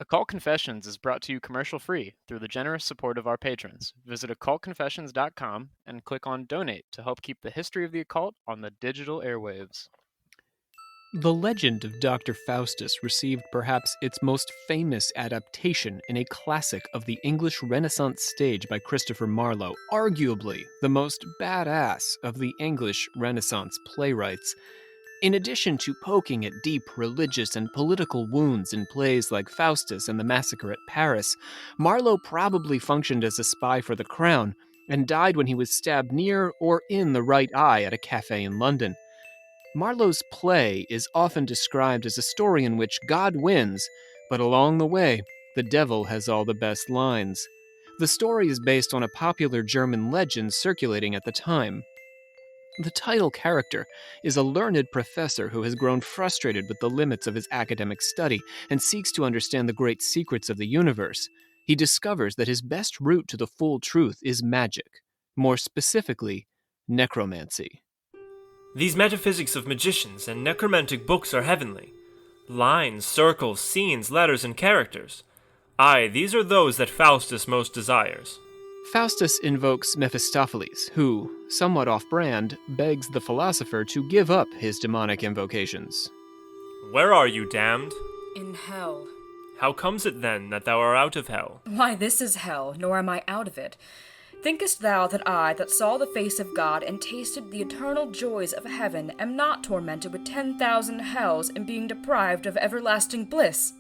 Occult Confessions is brought to you commercial-free through the generous support of our patrons. Visit occultconfessions.com and click on Donate to help keep the history of the occult on the digital airwaves. The legend of Dr. Faustus received perhaps its most famous adaptation in a classic of the English Renaissance stage by Christopher Marlowe, arguably the most badass of the English Renaissance playwrights. In addition to poking at deep religious and political wounds in plays like Faustus and the Massacre at Paris, Marlowe probably functioned as a spy for the crown and died when he was stabbed near or in the right eye at a cafe in London. Marlowe's play is often described as a story in which God wins, but along the way, the devil has all the best lines. The story is based on a popular German legend circulating at the time. The title character is a learned professor who has grown frustrated with the limits of his academic study and seeks to understand the great secrets of the universe. He discovers that his best route to the full truth is magic, more specifically, necromancy. These metaphysics of magicians and necromantic books are heavenly. Lines, circles, scenes, letters, and characters. Aye, these are those that Faustus most desires. Faustus invokes Mephistopheles, who, somewhat off-brand, begs the philosopher to give up his demonic invocations. Where are you, damned? In hell. How comes it then that thou art out of hell? Why, this is hell, nor am I out of it. Thinkest thou that I, that saw the face of God and tasted the eternal joys of heaven, am not tormented with 10,000 hells and being deprived of everlasting bliss?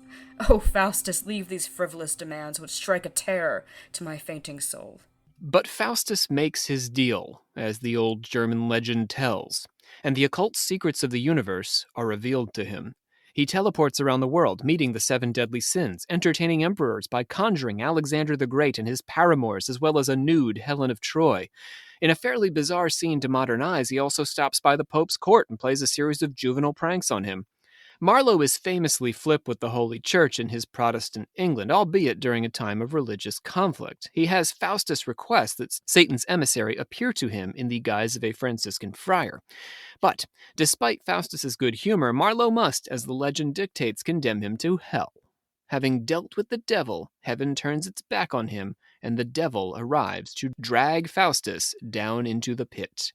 O Faustus, leave these frivolous demands which strike a terror to my fainting soul. But Faustus makes his deal, as the old German legend tells, and the occult secrets of the universe are revealed to him. He teleports around the world, meeting the 7 deadly sins, entertaining emperors by conjuring Alexander the Great and his paramours, as well as a nude Helen of Troy. In a fairly bizarre scene to modern eyes, he also stops by the Pope's court and plays a series of juvenile pranks on him. Marlowe is famously flip with the Holy Church in his Protestant England, albeit during a time of religious conflict. He has Faustus request that Satan's emissary appear to him in the guise of a Franciscan friar. But, despite Faustus's good humor, Marlowe must, as the legend dictates, condemn him to hell. Having dealt with the devil, heaven turns its back on him, and the devil arrives to drag Faustus down into the pit.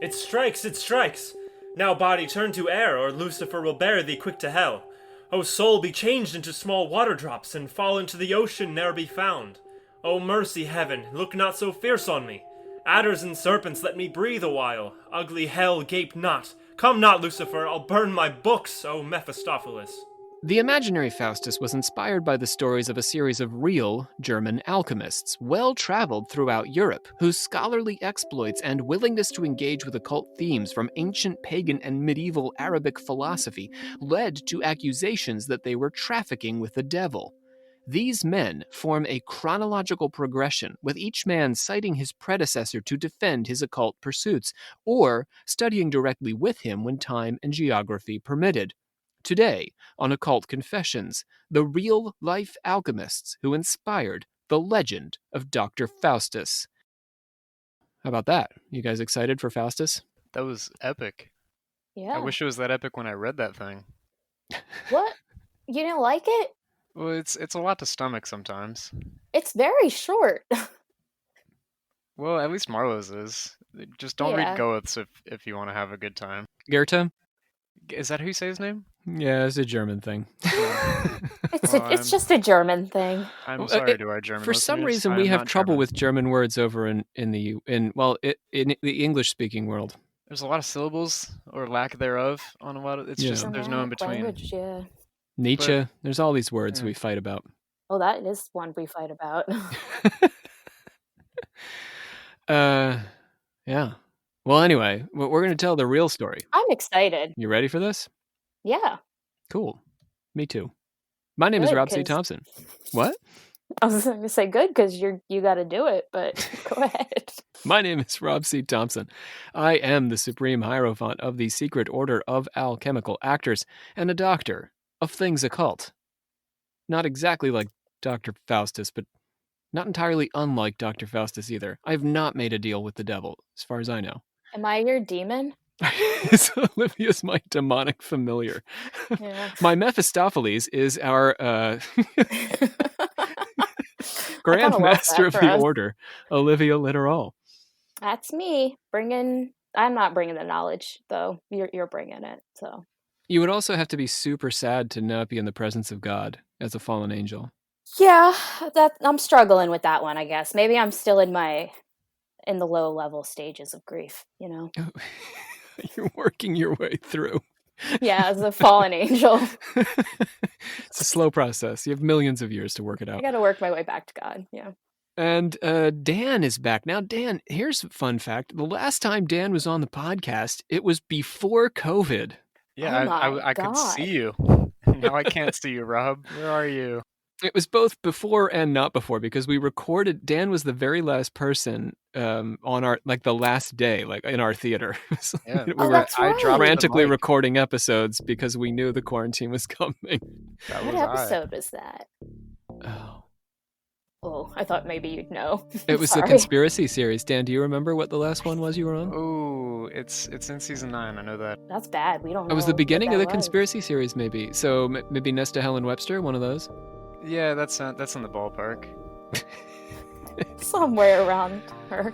It strikes, it strikes! Now, body, turn to air, or Lucifer will bear thee quick to hell. O soul, be changed into small water drops, and fall into the ocean, ne'er be found. O mercy, heaven, look not so fierce on me. Adders and serpents, let me breathe a while. Ugly hell, gape not. Come not, Lucifer, I'll burn my books, O Mephistopheles. The imaginary Faustus was inspired by the stories of a series of real German alchemists, well-traveled throughout Europe, whose scholarly exploits and willingness to engage with occult themes from ancient pagan and medieval Arabic philosophy led to accusations that they were trafficking with the devil. These men form a chronological progression, with each man citing his predecessor to defend his occult pursuits, or studying directly with him when time and geography permitted. Today, on Occult Confessions, the real-life alchemists who inspired the legend of Dr. Faustus. How about that? You guys excited for Faustus? That was epic. Yeah. I wish it was that epic when I read that thing. What? You didn't like it? Well, it's a lot to stomach sometimes. It's very short. Well, at least Marlowe's is. Just don't Yeah. read Goeth's if you want to have a good time. Goethe? Is that who you say his name? Yeah, it's a German thing. It's just a German thing. I'm sorry to our German For some listeners. reason, I we am have not trouble German. with German words over in the English-speaking world. There's a lot of syllables or lack thereof on a lot of. It's Yeah. just there's no in between. Language, yeah. Nietzsche. There's all these words Yeah. we fight about. Oh, that is one we fight about. Yeah. Well, anyway, we're going to tell the real story. I'm excited. You ready for this? Yeah. Cool. Me too. My name is Good, Rob C. 'cause- Thompson. What? I was going to say good because you got to do it, but go ahead. My name is Rob C. Thompson. I am the Supreme Hierophant of the Secret Order of Alchemical Actors and a doctor of things occult. Not exactly like Dr. Faustus, but not entirely unlike Dr. Faustus either. I have not made a deal with the devil, as far as I know. Am I your demon? Olivia's my demonic familiar. Yeah. My Mephistopheles is our Grand love Master that of for the us. Order, Olivia Litterall. That's me bringing. I'm not bringing the knowledge though. You're bringing it. So You would also have to be super sad to not be in the presence of God as a fallen angel. yeah, that I'm struggling with that one. I guess maybe I'm still in the low level stages of grief. You're working your way through. Yeah, as a fallen angel, It's a slow process. You have millions of years to work it I out. got to work my way back to God. Yeah. And Dan is back. Now, Dan, here's a fun fact. The last time Dan was on the podcast, it was before COVID. Yeah, Oh my I could God. see you. Now I can't see you, Rob. Where are you? It was both before and not before, because we recorded. Dan was the very last person on our, like, the last day, like, in our theater. Yeah. We Oh, were that's I right. dropped the frantically mic. recording episodes because we knew the quarantine was coming. That What was episode was that? Oh, I thought maybe you'd know. It was the Sorry. conspiracy series. Dan, do you remember what the last one was you were on? Oh, it's in season 9. I know that. That's bad. We don't know. It was the what beginning of that the was. conspiracy series, maybe. So maybe Nesta Helen Webster, one of those. Yeah, that's in the ballpark. Somewhere around her.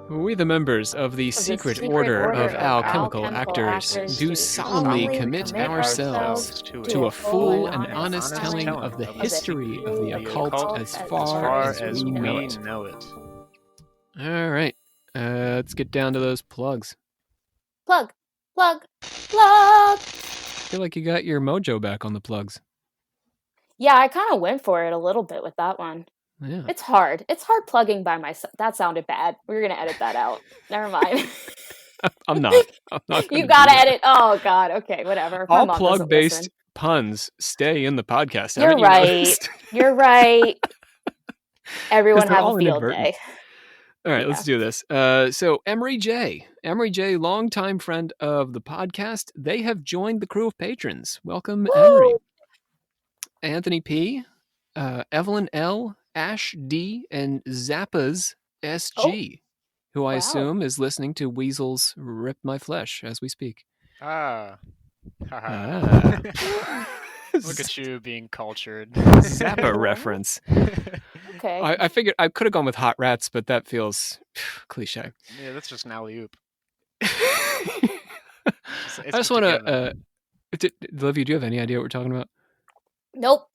We, the members of the secret order of alchemical actors, do solemnly commit ourselves to a full and honest telling of the history of the occult as far as we know it. All right, let's get down to those plugs. Plug. I feel like you got your mojo back on the plugs. Yeah, I kind of went for it a little bit with that one. Yeah. It's hard. It's hard plugging by myself. That sounded bad. We're going to edit that out. Never mind. I'm not. You got to edit. Oh, God. Okay, whatever. My All mom doesn't plug-based listen. puns stay in the podcast. You're Haven't you right. noticed? You're right. Everyone they're have all a field inadvertent. day. All right, let's do this. So Emery J, longtime friend of the podcast. They have joined the crew of patrons. Welcome, Woo! Emery. Anthony P, Evelyn L, Ash D, and Zappa's SG, who I wow. assume is listening to Weasel's Rip My Flesh as we speak. Ah. Ah. Look at you being cultured. Zappa reference. Okay. I figured I could have gone with Hot Rats, but that feels cliche. Yeah, that's just an alley-oop. I just want to... Olivia, do you have any idea what we're talking about? Nope.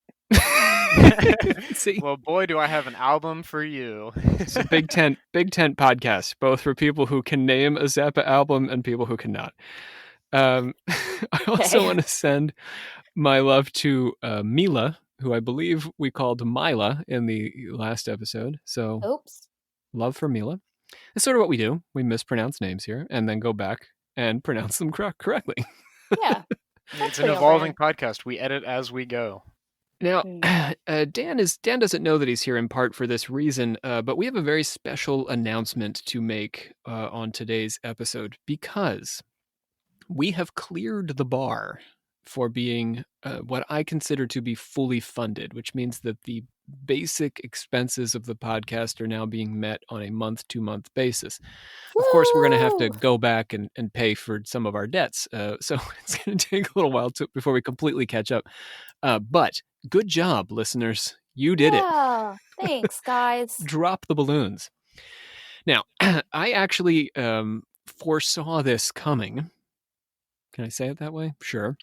See? Well, boy, do I have an album for you. It's a Big Tent podcast, both for people who can name a Zappa album and people who cannot. I also want to send my love to Mila, who I believe we called Mila in the last episode. So, Oops. Love for Mila. It's sort of what we do. We mispronounce names here and then go back and pronounce them correctly. Yeah. It's an evolving podcast. We edit as we go. Now, Dan doesn't know that he's here in part for this reason, but we have a very special announcement to make on today's episode because we have cleared the bar for being what I consider to be fully funded, which means that the basic expenses of the podcast are now being met on a month-to-month basis. Of course, we're going to have to go back and pay for some of our debts, so it's going to take a little while before we completely catch up. But good job, listeners. You did it. Thanks, guys. Drop the balloons. Now, I actually foresaw this coming. Can I say it that way? Sure.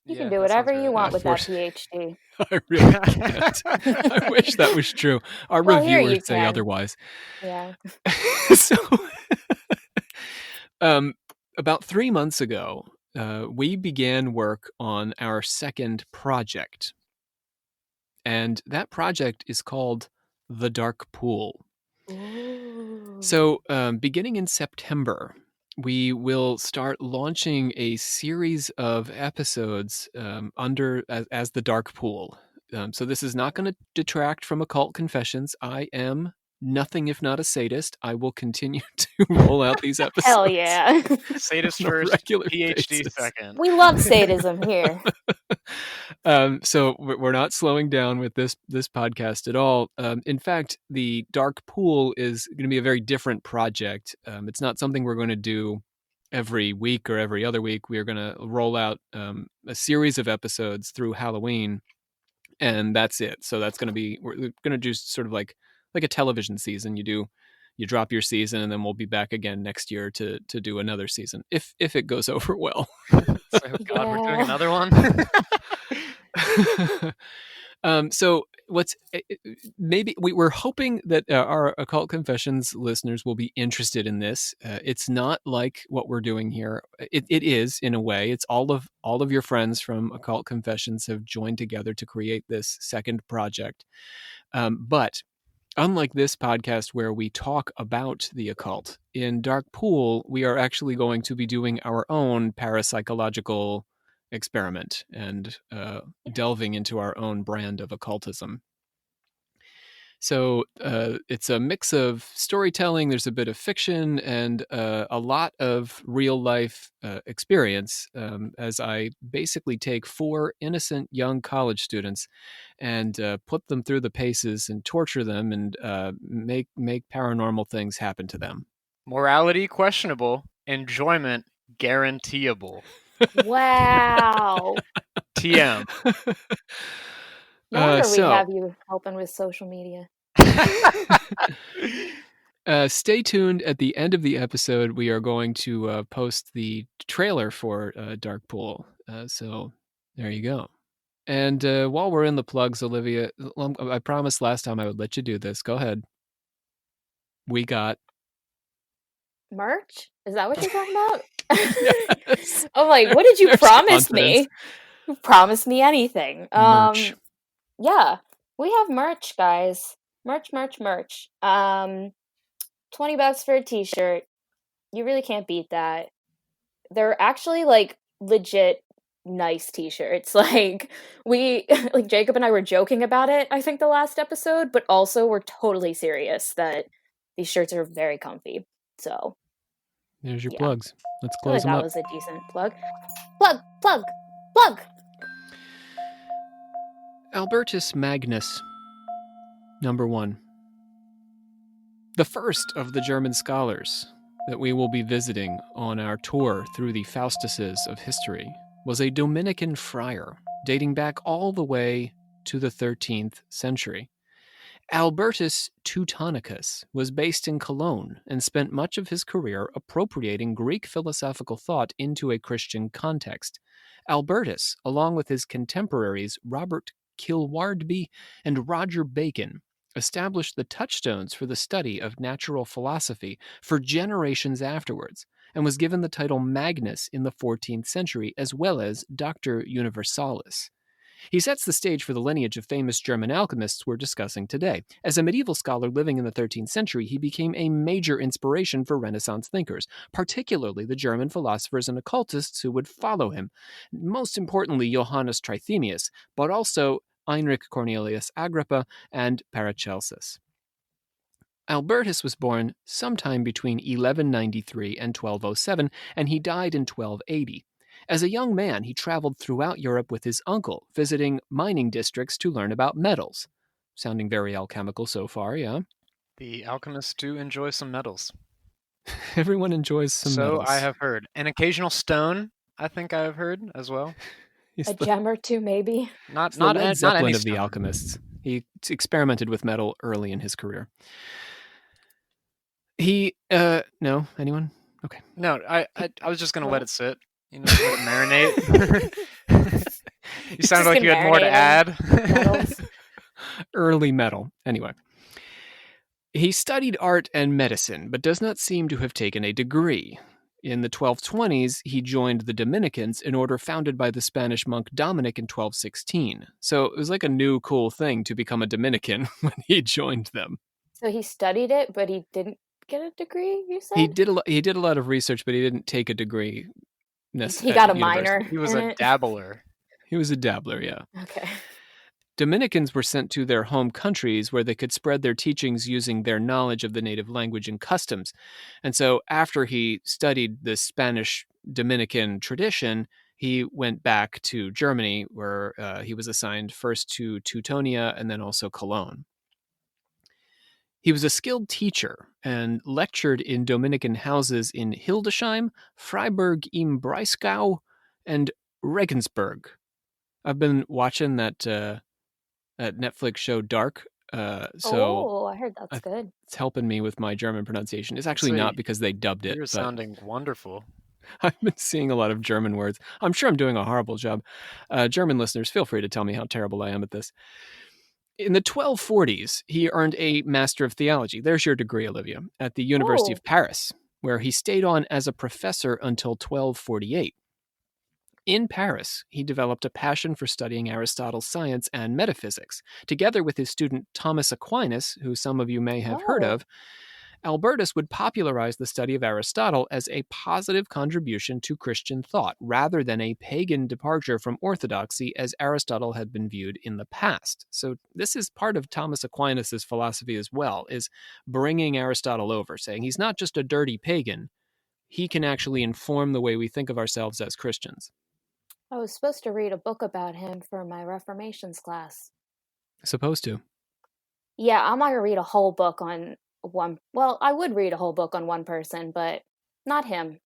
You can do whatever you want with that PhD. I really can't. I wish that was true. Our reviewers say otherwise. Yeah. So, about 3 months ago, we began work on our second project. And that project is called The Dark Pool. Ooh. So, beginning in September, we will start launching a series of episodes as The Dark Pool. So this is not going to detract from Occult Confessions. I am nothing if not a sadist. I will continue to roll out these episodes. Hell yeah. Sadist first, PhD basis. Second. We love sadism here. So we're not slowing down with this podcast at all. In fact, the Dark Pool is going to be a very different project. It's not something we're going to do every week or every other week, we are going to roll out a series of episodes through Halloween, and that's it. So that's going to be, we're going to do sort of like a television season. You drop your season, and then we'll be back again next year to do another season if it goes over well. So, God, we're doing Yeah. another one. So what's maybe we're hoping that our Occult Confessions listeners will be interested in this. It's not like what we're doing here. It is in a way. It's all of your friends from Occult Confessions have joined together to create this second project. But unlike this podcast where we talk about the occult, in Dark Pool, we are actually going to be doing our own parapsychological experiment and delving into our own brand of occultism. So it's a mix of storytelling, there's a bit of fiction, and a lot of real life experience as I basically take 4 innocent young college students and put them through the paces and torture them and make paranormal things happen to them. Morality questionable, enjoyment guaranteeable. Wow. TM. No wonder we so- have you helping with social media. Stay tuned. At the end of the episode, we are going to post the trailer for Dark Pool. So there you go. And while we're in the plugs, Olivia, I promised last time I would let you do this. Go ahead. We got Merch? Is that what you're talking about? Yes. I'm like, what did you There's promise confidence. me? You promised me anything. Merch. Yeah, we have merch, guys. Merch. $20 for a t-shirt. You really can't beat that. They're actually like legit nice t-shirts. Like like Jacob and I were joking about it, I think the last episode, but also we're totally serious that these shirts are very comfy. So There's your yeah. plugs. Let's I feel like close them that up. was a decent plug. Plug! Albertus Magnus, number 1. The first of the German scholars that we will be visiting on our tour through the Faustuses of history was a Dominican friar dating back all the way to the 13th century. Albertus Teutonicus was based in Cologne and spent much of his career appropriating Greek philosophical thought into a Christian context. Albertus, along with his contemporaries Robert Kilwardby and Roger Bacon, established the touchstones for the study of natural philosophy for generations afterwards, and was given the title Magnus in the 14th century, as well as Doctor Universalis. He sets the stage for the lineage of famous German alchemists we're discussing today. As a medieval scholar living in the 13th century, he became a major inspiration for Renaissance thinkers, particularly the German philosophers and occultists who would follow him. Most importantly, Johannes Trithemius, but also Heinrich Cornelius Agrippa and Paracelsus. Albertus was born sometime between 1193 and 1207, and he died in 1280. As a young man, he traveled throughout Europe with his uncle, visiting mining districts to learn about metals. Sounding very alchemical so far, yeah? The alchemists do enjoy some metals. Everyone enjoys some So metals. I have heard. An occasional stone, I think I have heard as well. He's A the, gem or two, maybe. Not he's the not Led not Zeppelin any of the stone. alchemists. He experimented with metal early in his career. He, no, anyone? Okay. No, I was just gonna let it sit. You know, let it marinate. You sounded like you had more to add. Metals. Early metal. Anyway. He studied art and medicine, but does not seem to have taken a degree. In the 1220s, he joined the Dominicans, an order founded by the Spanish monk Dominic in 1216. So it was like a new cool thing to become a Dominican when he joined them. So he studied it, but he didn't get a degree, you said? He did a lot of research, but he didn't take a degree. He got a minor. He was in a it? dabbler. He was a dabbler, yeah. Okay. Dominicans were sent to their home countries where they could spread their teachings using their knowledge of the native language and customs. And so after he studied the Spanish Dominican tradition, he went back to Germany, where he was assigned first to Teutonia and then also Cologne. He was a skilled teacher and lectured in Dominican houses in Hildesheim, Freiburg im Breisgau, and Regensburg. I've been watching that Netflix show Dark, so I heard that's good. it's helping me with my German pronunciation. It's actually So not because they dubbed it, You're but sounding wonderful. I've been seeing a lot of German words. I'm sure I'm doing a horrible job. German listeners, feel free to tell me how terrible I am at this. In the 1240s, he earned a Master of Theology. There's your degree, Olivia, at the University of Paris, where he stayed on as a professor until 1248. In Paris, he developed a passion for studying Aristotle's science and metaphysics. Together with his student Thomas Aquinas, who some of you may have heard of, Albertus would popularize the study of Aristotle as a positive contribution to Christian thought, rather than a pagan departure from orthodoxy as Aristotle had been viewed in the past. So this is part of Thomas Aquinas' philosophy as well, is bringing Aristotle over, saying he's not just a dirty pagan, he can actually inform the way we think of ourselves as Christians. I was supposed to read a book about him for my Reformations class. Supposed to. Yeah, I'm not going to read a whole book on one. Well, I would read a whole book on one person, but not him.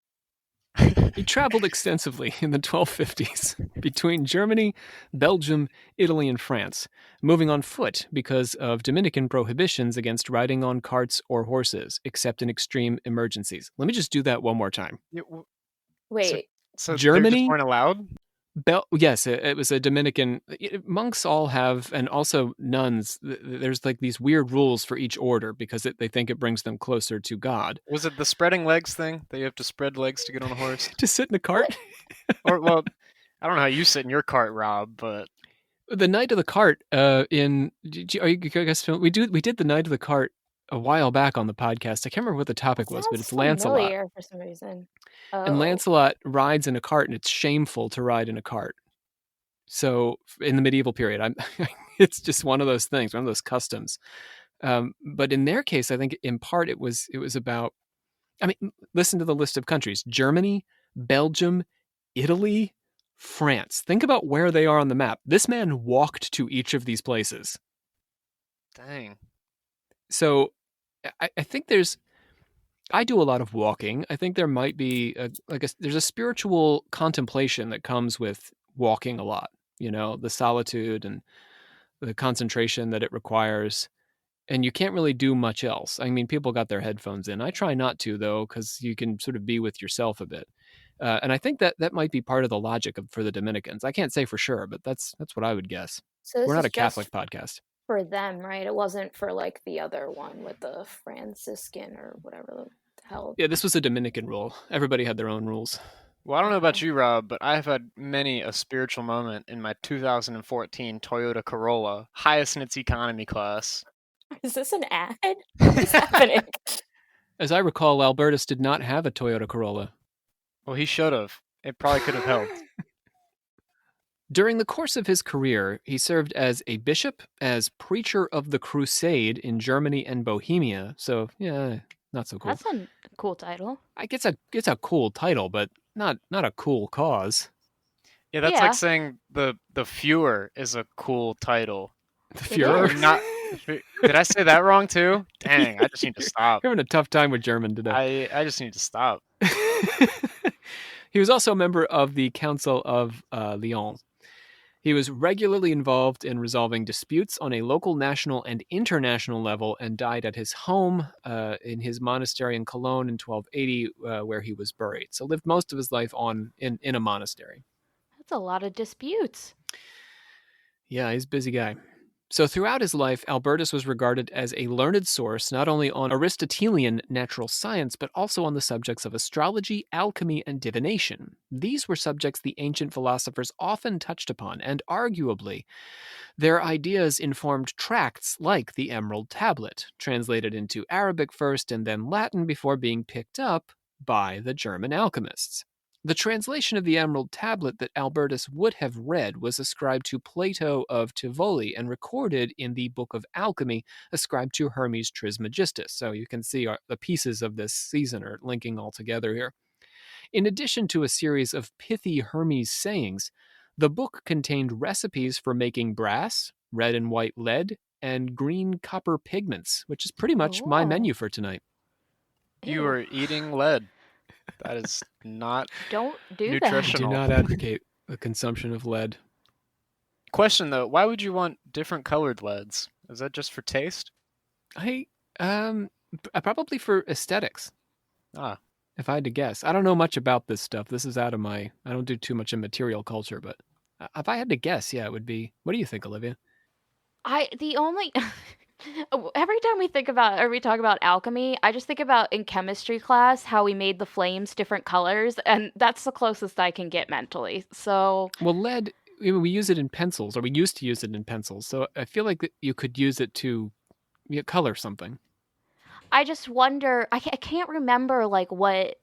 He traveled extensively in the 1250s between Germany, Belgium, Italy, and France, moving on foot because of Dominican prohibitions against riding on carts or horses, except in extreme emergencies. Let me just do that one more time. Wait. So Germany? they just weren't allowed? Yes, it was a Dominican. Monks all have, and also nuns, there's like these weird rules for each order because they think it brings them closer to God. Was it the spreading legs thing? That you have to spread legs to get on a horse? To sit in a cart? Or, well, I don't know how you sit in your cart, Rob, but... The Night of the Cart, are you guys we did the Night of the Cart a while back on the podcast. I can't remember what the topic was, but it's Lancelot. Familiar for some reason. And Lancelot rides in a cart, and it's shameful to ride in a cart. So in the medieval period, it's just one of those things, one of those customs. But in their case, I think in part it was about. I mean, listen to the list of countries: Germany, Belgium, Italy, France. Think about where they are on the map. This man walked to each of these places. Dang. So I think I do a lot of walking. I think there might be there's a spiritual contemplation that comes with walking a lot, the solitude and the concentration that it requires. And you can't really do much else. I mean, people got their headphones in. I try not to, though, because you can sort of be with yourself a bit. And I think that might be part of the logic for the Dominicans. I can't say for sure, but that's what I would guess. So we're not a Catholic podcast. For them, right? It wasn't for like the other one with the Franciscan or whatever the hell. Yeah, this was a Dominican rule. Everybody had their own rules. Well, I don't know about you, Rob, but I have had many a spiritual moment in my 2014 Toyota Corolla, highest in its economy class. Is this an ad? What's happening? As I recall, Albertus did not have a Toyota Corolla. Well, he should have. It probably could have helped. During the course of his career, he served as a bishop, as preacher of the crusade in Germany and Bohemia. So, yeah, not so cool. That's a cool title. I guess it's a cool title, but not a cool cause. Yeah, that's like saying the Fuhrer is a cool title. The Fuhrer? Did I say that wrong too? Dang, I just need to stop. You're having a tough time with German today. I just need to stop. He was also a member of the Council of Lyon. He was regularly involved in resolving disputes on a local, national, and international level, and died at his home in his monastery in Cologne in 1280, where he was buried. So lived most of his life in a monastery. That's a lot of disputes. Yeah, he's a busy guy. So throughout his life, Albertus was regarded as a learned source not only on Aristotelian natural science, but also on the subjects of astrology, alchemy, and divination. These were subjects the ancient philosophers often touched upon, and arguably, their ideas informed tracts like the Emerald Tablet, translated into Arabic first and then Latin before being picked up by the German alchemists. The translation of the Emerald Tablet that Albertus would have read was ascribed to Plato of Tivoli and recorded in the Book of Alchemy, ascribed to Hermes Trismegistus. So you can see the pieces of this season are linking all together here. In addition to a series of pithy Hermes sayings, the book contained recipes for making brass, red and white lead, and green copper pigments, which is pretty much my Oh. menu for tonight. You Ew. are eating lead. That is not Don't do I do nutritional. not advocate the consumption of lead. Question though, why would you want different colored leads? Is that just for taste? Probably for aesthetics. Ah, If I had to guess. I don't know much about this stuff. This is out of I don't do too much in material culture, but if I had to guess, yeah, it would be. What do you think, Olivia? The only every time we talk about alchemy, I just think about in chemistry class how we made the flames different colors, and that's the closest I can get mentally. So, Well, lead, we use it in pencils, or we used to use it in pencils. So I feel like that you could use it to color something. I just wonder, I can't remember like what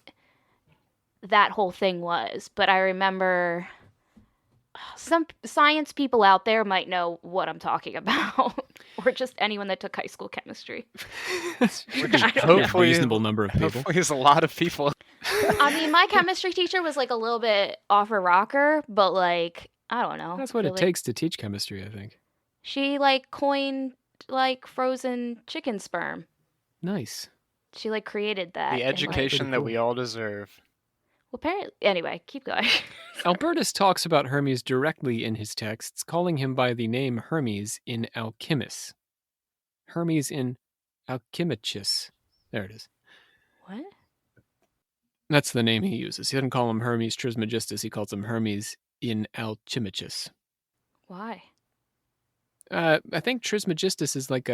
that whole thing was, but I remember some science people out there might know what I'm talking about, or just anyone that took high school chemistry. we're just I don't A know. hopefully reasonable number of people. hopefully there's a lot of people. I mean, my chemistry teacher was like a little bit off her rocker, but like, I don't know. That's what I it feel like takes to teach chemistry, I think. She like coined like frozen chicken sperm. Nice. She like created that. The and, education Pretty that cool. we all deserve. well, apparently, anyway, keep going. Albertus talks about Hermes directly in his texts, calling him by the name Hermes in Alchemists. Hermes in Alchemists. There it is. What? That's the name he uses. He doesn't call him Hermes Trismegistus. He calls him Hermes in Alchemists. Why? I think Trismegistus is like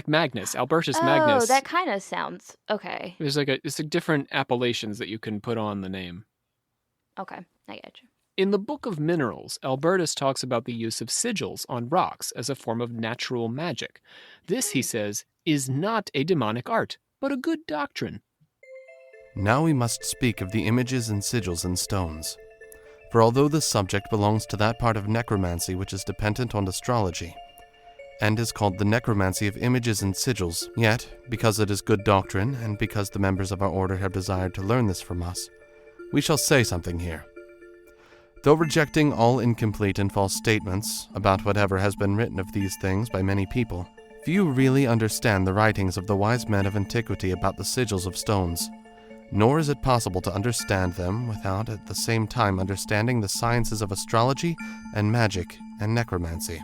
Magnus, Albertus Oh, Magnus. that kind of sounds okay. There's it's different appellations that you can put on the name. Okay, I get you. In the Book of Minerals, Albertus talks about the use of sigils on rocks as a form of natural magic. This, he says, is not a demonic art, but a good doctrine. Now we must speak of the images and sigils in stones. For although this subject belongs to that part of necromancy which is dependent on astrology, and is called the necromancy of images and sigils, yet, because it is good doctrine, and because the members of our order have desired to learn this from us, we shall say something here. Though rejecting all incomplete and false statements about whatever has been written of these things by many people, few really understand the writings of the wise men of antiquity about the sigils of stones, nor is it possible to understand them without at the same time understanding the sciences of astrology and magic and necromancy.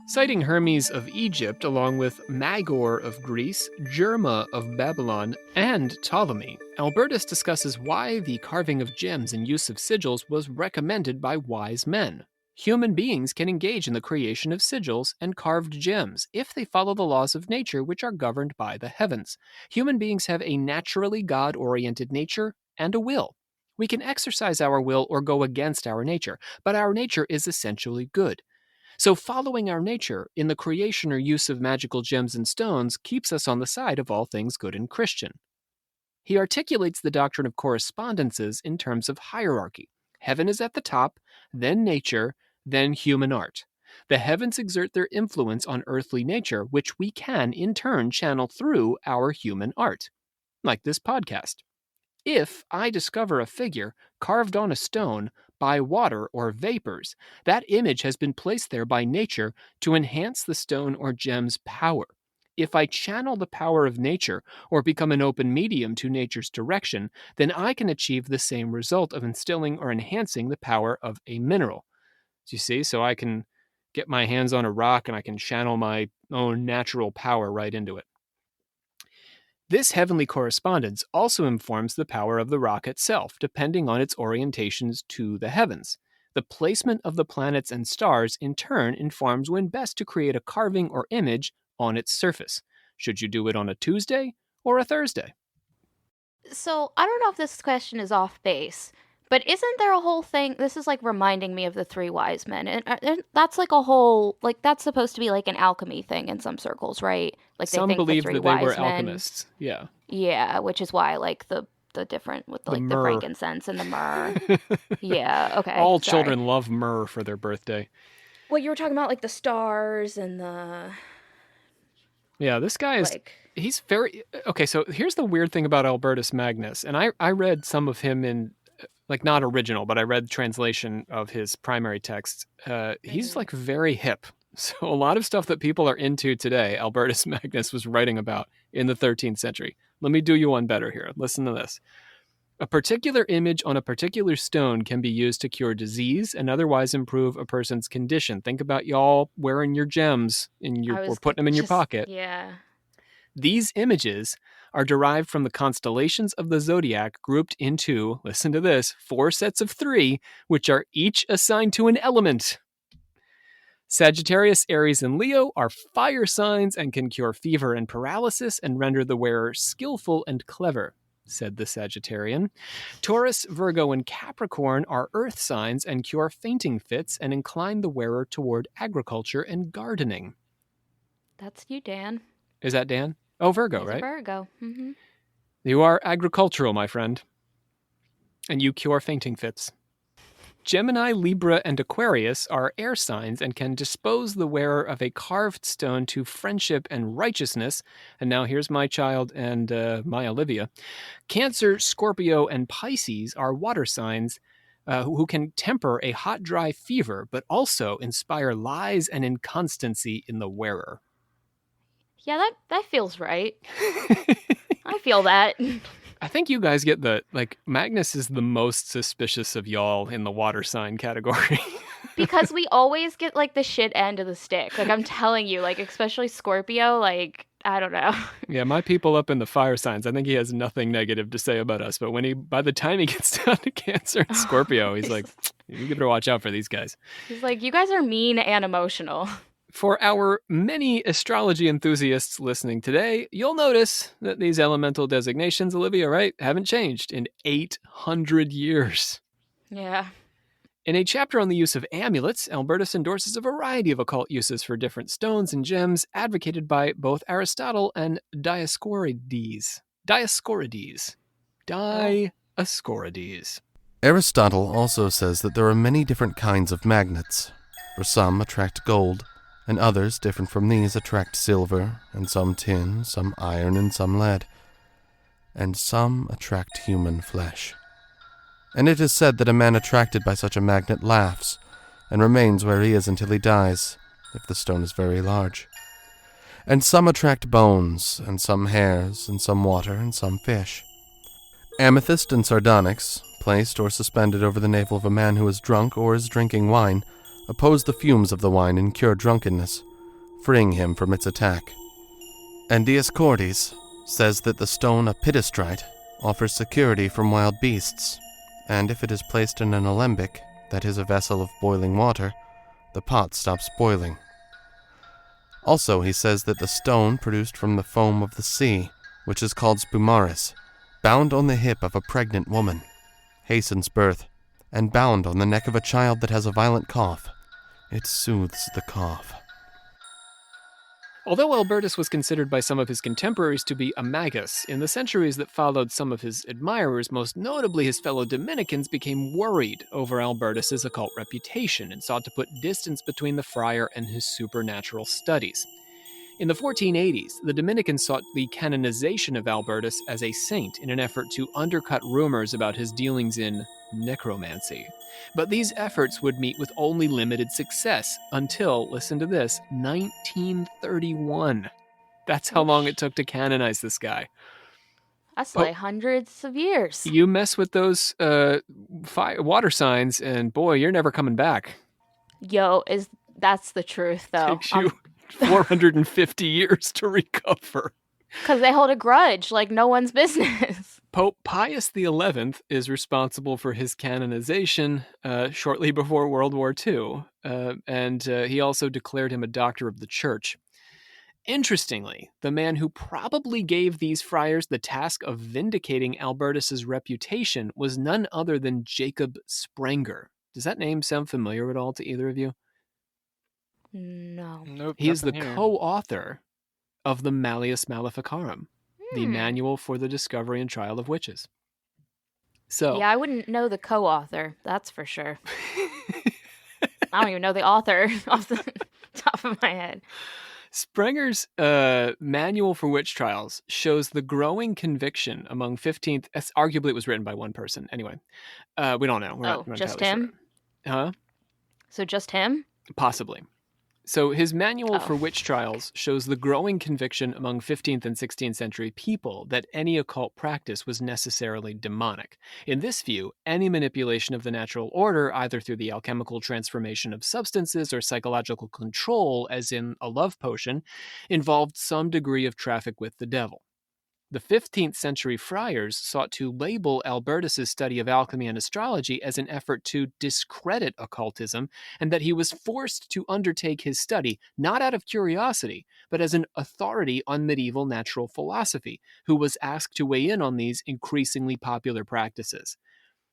Citing Hermes of Egypt along with Magor of Greece, Germa of Babylon, and Ptolemy, Albertus discusses why the carving of gems and use of sigils was recommended by wise men. Human beings can engage in the creation of sigils and carved gems if they follow the laws of nature which are governed by the heavens. Human beings have a naturally God-oriented nature and a will. We can exercise our will or go against our nature, but our nature is essentially good. So following our nature in the creation or use of magical gems and stones keeps us on the side of all things good and Christian. He articulates the doctrine of correspondences in terms of hierarchy. Heaven is at the top, then nature, then human art. The heavens exert their influence on earthly nature, which we can, in turn, channel through our human art, like this podcast. If I discover a figure carved on a stone by water or vapors, that image has been placed there by nature to enhance the stone or gem's power. If I channel the power of nature or become an open medium to nature's direction, then I can achieve the same result of instilling or enhancing the power of a mineral. Do you see? So I can get my hands on a rock and I can channel my own natural power right into it. This heavenly correspondence also informs the power of the rock itself, depending on its orientations to the heavens. The placement of the planets and stars, in turn, informs when best to create a carving or image on its surface. Should you do it on a Tuesday or a Thursday? So I don't know if this question is off base, but isn't there a whole thing? This is like reminding me of the three wise men, and that's like a whole that's supposed to be like an alchemy thing in some circles, right? Like they Some think believe the three that they were wise men, alchemists. Yeah. Yeah, which is why like the different with like the myrrh. frankincense and the myrrh. Yeah, okay. All sorry. children love myrrh for their birthday. Well, you were talking about like the stars and the Yeah, this guy is... like. He's very... Okay, so here's the weird thing about Albertus Magnus. And I read some of him in... Like, not original, but I read translation of his primary text. He's, like, very hip. So a lot of stuff that people are into today, Albertus Magnus was writing about in the 13th century. Let me do you one better here. Listen to this. A particular image on a particular stone can be used to cure disease and otherwise improve a person's condition. Think about y'all wearing your gems or putting them in your pocket. Yeah. These images are derived from the constellations of the zodiac grouped into, listen to this, 4 sets of 3, which are each assigned to an element. Sagittarius, Aries, and Leo are fire signs and can cure fever and paralysis and render the wearer skillful and clever, said the Sagittarian. Taurus, Virgo, and Capricorn are earth signs and cure fainting fits and incline the wearer toward agriculture and gardening. That's you, Dan. Is that Dan? Oh, Virgo, He's right? a Virgo. Mm-hmm. You are agricultural, my friend. And you cure fainting fits. Gemini, Libra, and Aquarius are air signs and can dispose the wearer of a carved stone to friendship and righteousness. And now here's my child and my Olivia. Cancer, Scorpio, and Pisces are water signs who can temper a hot, dry fever, but also inspire lies and inconstancy in the wearer. Yeah, that feels right. I feel that. I think you guys get Magnus is the most suspicious of y'all in the water sign category. Because we always get, the shit end of the stick. I'm telling you, especially Scorpio, I don't know. Yeah, my people up in the fire signs, I think he has nothing negative to say about us. But by the time he gets down to Cancer and Scorpio, he's like, you better watch out for these guys. He's like, you guys are mean and emotional. For our many astrology enthusiasts listening today, you'll notice that these elemental designations, Olivia, right, haven't changed in 800 years. Yeah. In a chapter on the use of amulets, Albertus endorses a variety of occult uses for different stones and gems advocated by both Aristotle and Dioscorides. Aristotle also says that there are many different kinds of magnets, for some attract gold, and others, different from these, attract silver, and some tin, some iron, and some lead, and some attract human flesh. And it is said that a man attracted by such a magnet laughs, and remains where he is until he dies, if the stone is very large. And some attract bones, and some hairs, and some water, and some fish. Amethyst and sardonyx, placed or suspended over the navel of a man who is drunk or is drinking wine, oppose the fumes of the wine and cure drunkenness, freeing him from its attack. And Dioscorides says that the stone epidistrite offers security from wild beasts, and if it is placed in an alembic, that is a vessel of boiling water, the pot stops boiling. Also, he says that the stone produced from the foam of the sea, which is called spumaris, bound on the hip of a pregnant woman, hastens birth, and bound on the neck of a child that has a violent cough. It soothes the cough. Although Albertus was considered by some of his contemporaries to be a magus, in the centuries that followed, some of his admirers, most notably his fellow Dominicans, became worried over Albertus's occult reputation and sought to put distance between the friar and his supernatural studies. In the 1480s, the Dominicans sought the canonization of Albertus as a saint in an effort to undercut rumors about his dealings in necromancy. But these efforts would meet with only limited success until, listen to this, 1931. That's how long it took to canonize this guy. That's hundreds of years. You mess with those water signs, and boy, you're never coming back. Yo, that's the truth, though. Takes you 450 years to recover. Because they hold a grudge like no one's business. Pope Pius XI is responsible for his canonization shortly before World War II, and he also declared him a doctor of the church. Interestingly, the man who probably gave these friars the task of vindicating Albertus's reputation was none other than Jacob Sprenger. Does that name sound familiar at all to either of you? No. Nope. He is the nothing here. co-author of the Malleus Maleficarum, the manual for the discovery and trial of witches. So, yeah, I wouldn't know the co-author, that's for sure. I don't even know the author off the top of my head. Sprenger's manual for witch trials shows the growing conviction among 15th... Arguably, it was written by one person. Anyway, we don't know. We're not just entirely him? sure. Huh? So just him? Possibly. So his manual Oh. for witch trials shows the growing conviction among 15th and 16th century people that any occult practice was necessarily demonic. In this view, any manipulation of the natural order, either through the alchemical transformation of substances or psychological control, as in a love potion, involved some degree of traffic with the devil. The 15th century friars sought to label Albertus's study of alchemy and astrology as an effort to discredit occultism, and that he was forced to undertake his study not out of curiosity, but as an authority on medieval natural philosophy, who was asked to weigh in on these increasingly popular practices.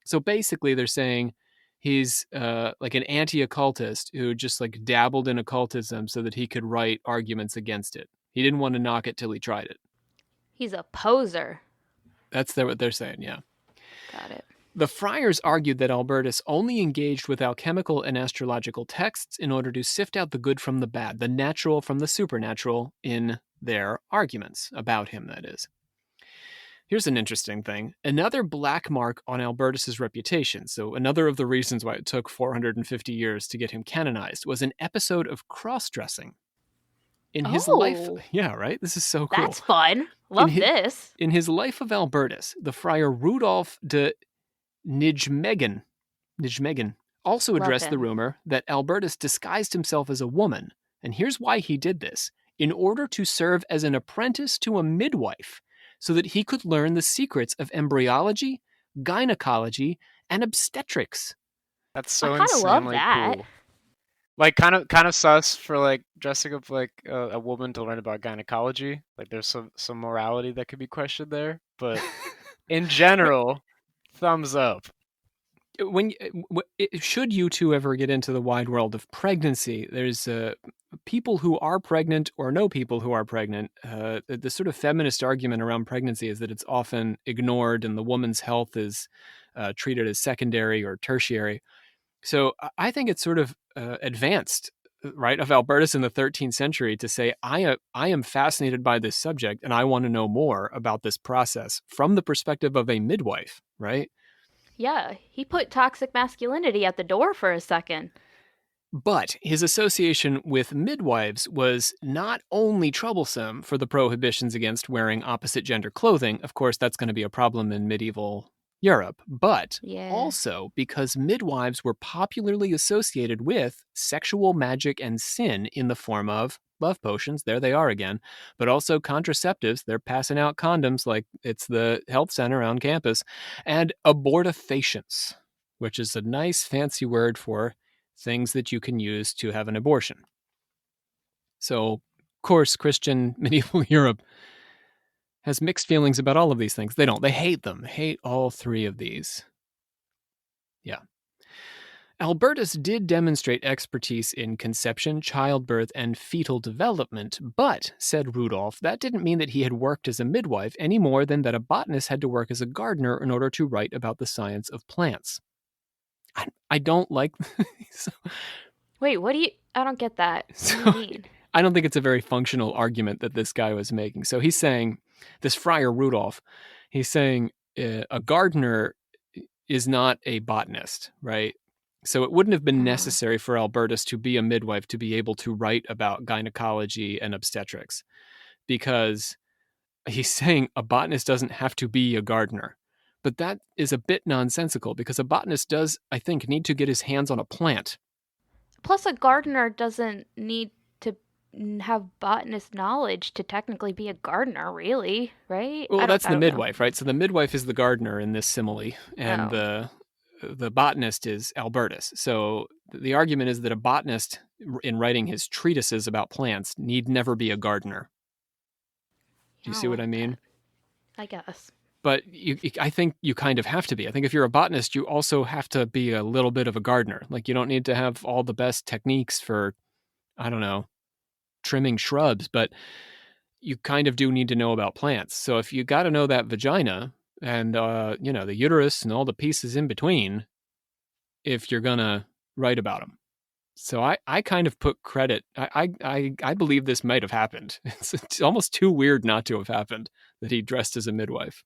So basically, they're saying he's like an anti-occultist who just like dabbled in occultism so that he could write arguments against it. He didn't want to knock it till he tried it. He's a poser. That's what they're saying, yeah. Got it. The friars argued that Albertus only engaged with alchemical and astrological texts in order to sift out the good from the bad, the natural from the supernatural, in their arguments about him, that is. Here's an interesting thing. Another black mark on Albertus's reputation, so another of the reasons why it took 450 years to get him canonized, was an episode of cross-dressing. In his life, yeah, right? This is so cool. That's fun. Love this. In his Life of Albertus, the friar Rudolf de Nijmegen also addressed the rumor that Albertus disguised himself as a woman. And here's why he did this. In order to serve as an apprentice to a midwife, so that he could learn the secrets of embryology, gynecology, and obstetrics. That's so I kinda love insanely that. cool. Like kind of sus for like dressing up like a woman to learn about gynecology. Like there's some morality that could be questioned there, but in general, thumbs up. Should you two ever get into the wide world of pregnancy, there's people who are pregnant or know people who are pregnant. The sort of feminist argument around pregnancy is that it's often ignored and the woman's health is treated as secondary or tertiary. So I think it's sort of advanced, right, of Albertus in the 13th century to say, I am fascinated by this subject and I want to know more about this process from the perspective of a midwife, right? Yeah, he put toxic masculinity at the door for a second. But his association with midwives was not only troublesome for the prohibitions against wearing opposite gender clothing. Of course, that's going to be a problem in medieval Europe, but also because midwives were popularly associated with sexual magic and in the form of love potions, there they are again, but also contraceptives, they're passing out condoms like it's the health center on campus, and abortifacients, which is a nice fancy word for things that you can use to have an abortion. So, of course, Christian medieval Europe has mixed feelings about all of these things. They don't. They hate them. Hate all three of these. Yeah. Albertus did demonstrate expertise in conception, childbirth, and fetal development, but, said Rudolf, that didn't mean that he had worked as a midwife any more than that a botanist had to work as a gardener in order to write about the science of plants. I don't like... Wait, what do you... I don't get that. What do you mean? I don't think it's a very functional argument that this guy was making. So he's saying, this friar Rudolf, he's saying a gardener is not a botanist, right? So it wouldn't have been necessary for Albertus to be a midwife to be able to write about gynecology and obstetrics, because he's saying a botanist doesn't have to be a gardener. But that is a bit nonsensical, because a botanist does, I think, need to get his hands on a plant. Plus, a gardener doesn't need to have botanist knowledge to technically be a gardener, really, right? Well, that's the midwife, right? So the midwife is the gardener in this simile, and the botanist is Albertus. So the argument is that a botanist, in writing his treatises about plants, need never be a gardener. Do you see what I mean? I guess. But I think you kind of have to be. I think if you're a botanist, you also have to be a little bit of a gardener. Like, you don't need to have all the best techniques for, I don't know, trimming shrubs, but you kind of do need to know about plants. So if you got to know that vagina and, the uterus and all the pieces in between, if you're going to write about them. So I kind of put credit. I believe this might have happened. It's almost too weird not to have happened that he dressed as a midwife.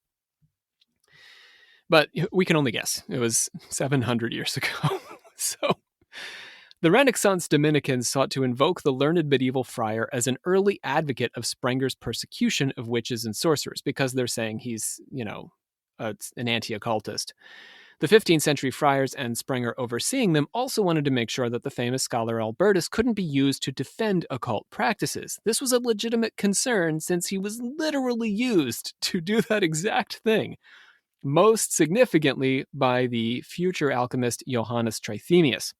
But we can only guess. It was 700 years ago. So The Renaissance Dominicans sought to invoke the learned medieval friar as an early advocate of Sprenger's persecution of witches and sorcerers, because they're saying he's, an anti-occultist. The 15th century friars and Sprenger overseeing them also wanted to make sure that the famous scholar Albertus couldn't be used to defend occult practices. This was a legitimate concern since he was literally used to do that exact thing, most significantly by the future alchemist Johannes Trithemius.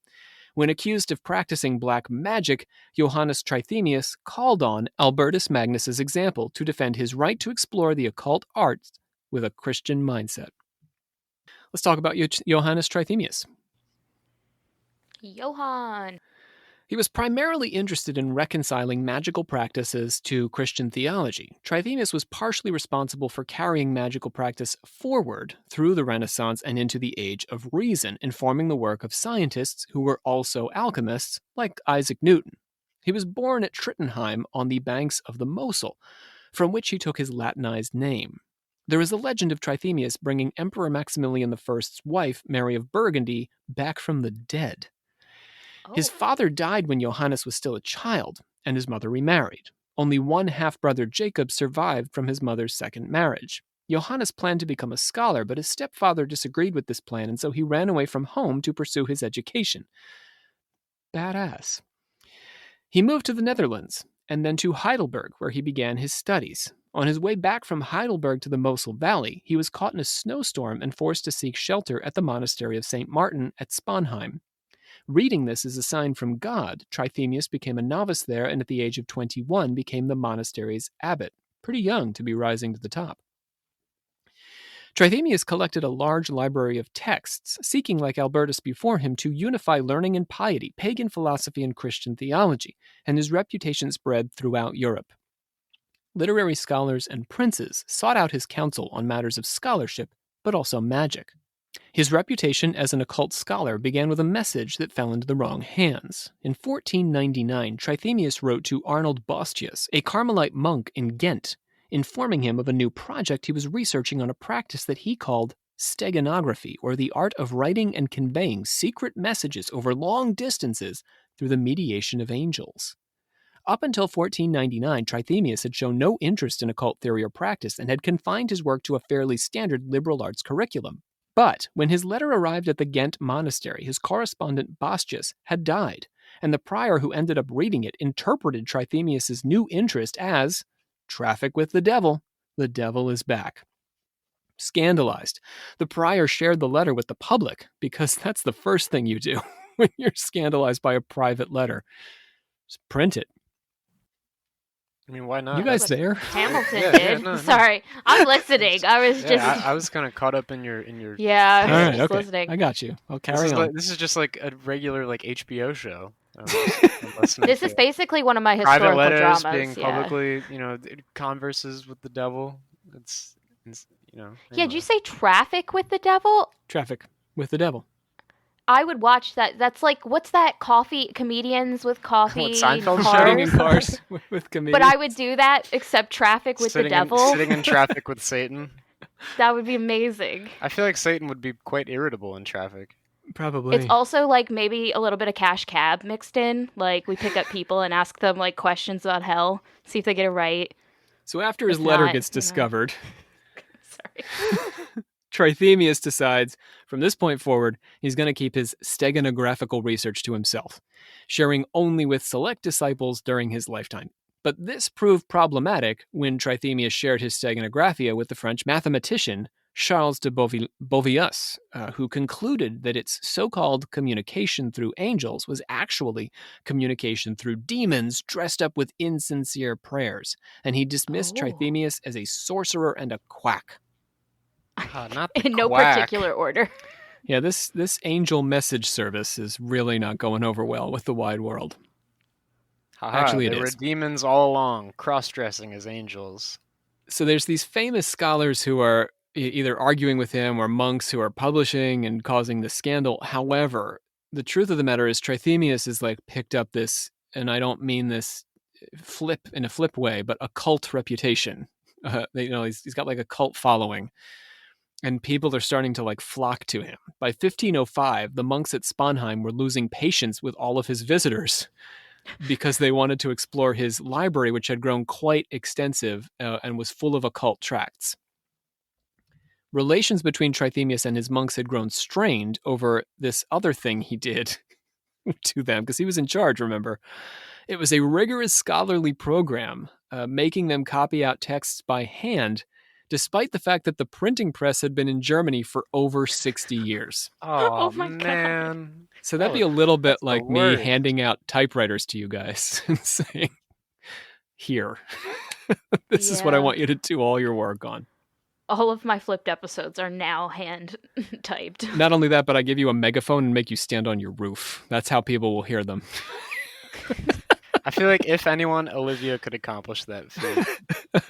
When accused of practicing black magic, Johannes Trithemius called on Albertus Magnus's example to defend his right to explore the occult arts with a Christian mindset. Let's talk about Johannes Trithemius. Johann. He was primarily interested in reconciling magical practices to Christian theology. Trithemius was partially responsible for carrying magical practice forward through the Renaissance and into the Age of Reason, informing the work of scientists who were also alchemists, like Isaac Newton. He was born at Trithemius on the banks of the Mosel, from which he took his Latinized name. There is a legend of Trithemius bringing Emperor Maximilian I's wife, Mary of Burgundy, back from the dead. His father died when Johannes was still a child, and his mother remarried. Only one half-brother, Jacob, survived from his mother's second marriage. Johannes planned to become a scholar, but his stepfather disagreed with this plan, and so he ran away from home to pursue his education. Badass. He moved to the Netherlands, and then to Heidelberg, where he began his studies. On his way back from Heidelberg to the Mosel Valley, he was caught in a snowstorm and forced to seek shelter at the monastery of St. Martin at Sponheim. Reading this as a sign from God, Trithemius became a novice there and at the age of 21 became the monastery's abbot, pretty young to be rising to the top. Trithemius collected a large library of texts, seeking, like Albertus before him, to unify learning and piety, pagan philosophy and Christian theology, and his reputation spread throughout Europe. Literary scholars and princes sought out his counsel on matters of scholarship, but also magic. His reputation as an occult scholar began with a message that fell into the wrong hands. In 1499, Trithemius wrote to Arnold Bostius, a Carmelite monk in Ghent, informing him of a new project he was researching on a practice that he called steganography, or the art of writing and conveying secret messages over long distances through the mediation of angels. Up until 1499, Trithemius had shown no interest in occult theory or practice and had confined his work to a fairly standard liberal arts curriculum. But when his letter arrived at the Ghent monastery, his correspondent Bostius had died, and the prior who ended up reading it interpreted Trithemius' new interest as traffic with the devil is back. Scandalized, the prior shared the letter with the public, because that's the first thing you do when you're scandalized by a private letter. Just print it. I mean, why not? You guys there? Hamilton Yeah, did. no. Sorry, I'm listening. I was just. I was kind of caught up in your. Yeah, I was All right, just okay. listening. I got you. I'll carry on. This is just like a regular HBO show. This is basically one of my private historical letters dramas. being publicly, converses with the devil. It's Yeah, anyway. did you say traffic with the devil? Traffic with the devil. I would watch that. That's like, what's that? Comedians with coffee. Seinfeld cars? Sitting in cars with comedians. But I would do that, except traffic with the devil. Sitting in traffic with Satan. That would be amazing. I feel like Satan would be quite irritable in traffic. Probably. It's also like maybe a little bit of cash cab mixed in. Like we pick up people and ask them like questions about hell, see if they get it right. So after his If letter not, gets discovered, Sorry. Trithemius decides from this point forward, he's going to keep his steganographical research to himself, sharing only with select disciples during his lifetime. But this proved problematic when Trithemius shared his steganographia with the French mathematician Charles de Bovius, who concluded that its so-called communication through angels was actually communication through demons dressed up with insincere prayers, and he dismissed Trithemius as a sorcerer and a quack. Not the In no quack. particular order. Yeah, this angel message service is really not going over well with the wide world. Actually, there it were is. demons all along, cross-dressing as angels. So there's these famous scholars who are either arguing with him or monks who are publishing and causing the scandal. However, the truth of the matter is Trithemius is like picked up this, and I don't mean this in a flip way, but a cult reputation. He's got like a cult following. and people are starting to flock to him. By 1505, the monks at Sponheim were losing patience with all of his visitors because they wanted to explore his library, which had grown quite extensive and was full of occult tracts. Relations between Trithemius and his monks had grown strained over this other thing he did to them, because he was in charge, remember. It was a rigorous scholarly program, making them copy out texts by hand, despite the fact that the printing press had been in Germany for over 60 years. Oh, my God. man. So that'd be a little bit That's the like me worst. handing out typewriters to you guys and saying, here, this is what I Yeah. want you to do all your work on. All of my flipped episodes are now hand typed. Not only that, but I give you a megaphone and make you stand on your roof. That's how people will hear them. I feel like if anyone, Olivia could accomplish that feat.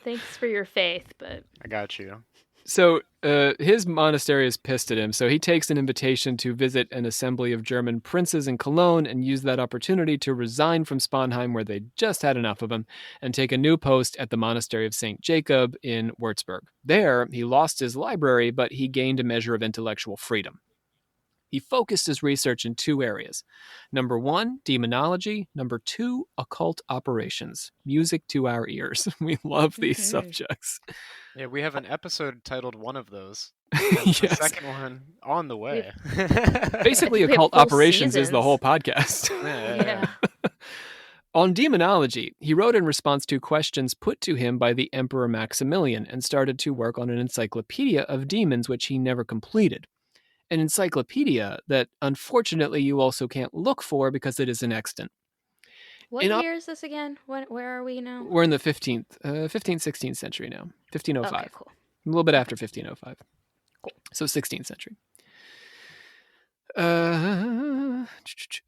Thanks for your faith, but I got you. So his monastery is pissed at him, so he takes an invitation to visit an assembly of German princes in Cologne and use that opportunity to resign from Sponheim, where they just had enough of him, and take a new post at the monastery of St. Jacob in Würzburg. There, he lost his library, but he gained a measure of intellectual freedom. He focused his research in two areas. Number 1, demonology. Number 2, occult operations. Music to our ears. We love these subjects. Yeah, we have an episode titled one of those. And the Yes. second one on the way. Basically, I think we have occult full operations is the seasons. whole podcast. yeah. On demonology, he wrote in response to questions put to him by the Emperor Maximilian and started to work on an encyclopedia of demons, which he never completed. An encyclopedia that, unfortunately, you also can't look for because it isn't extant. What year is this again? Where are we now? We're in the 15th, 16th century now. 1505. Okay, cool. A little bit after 1505. Cool. So 16th century.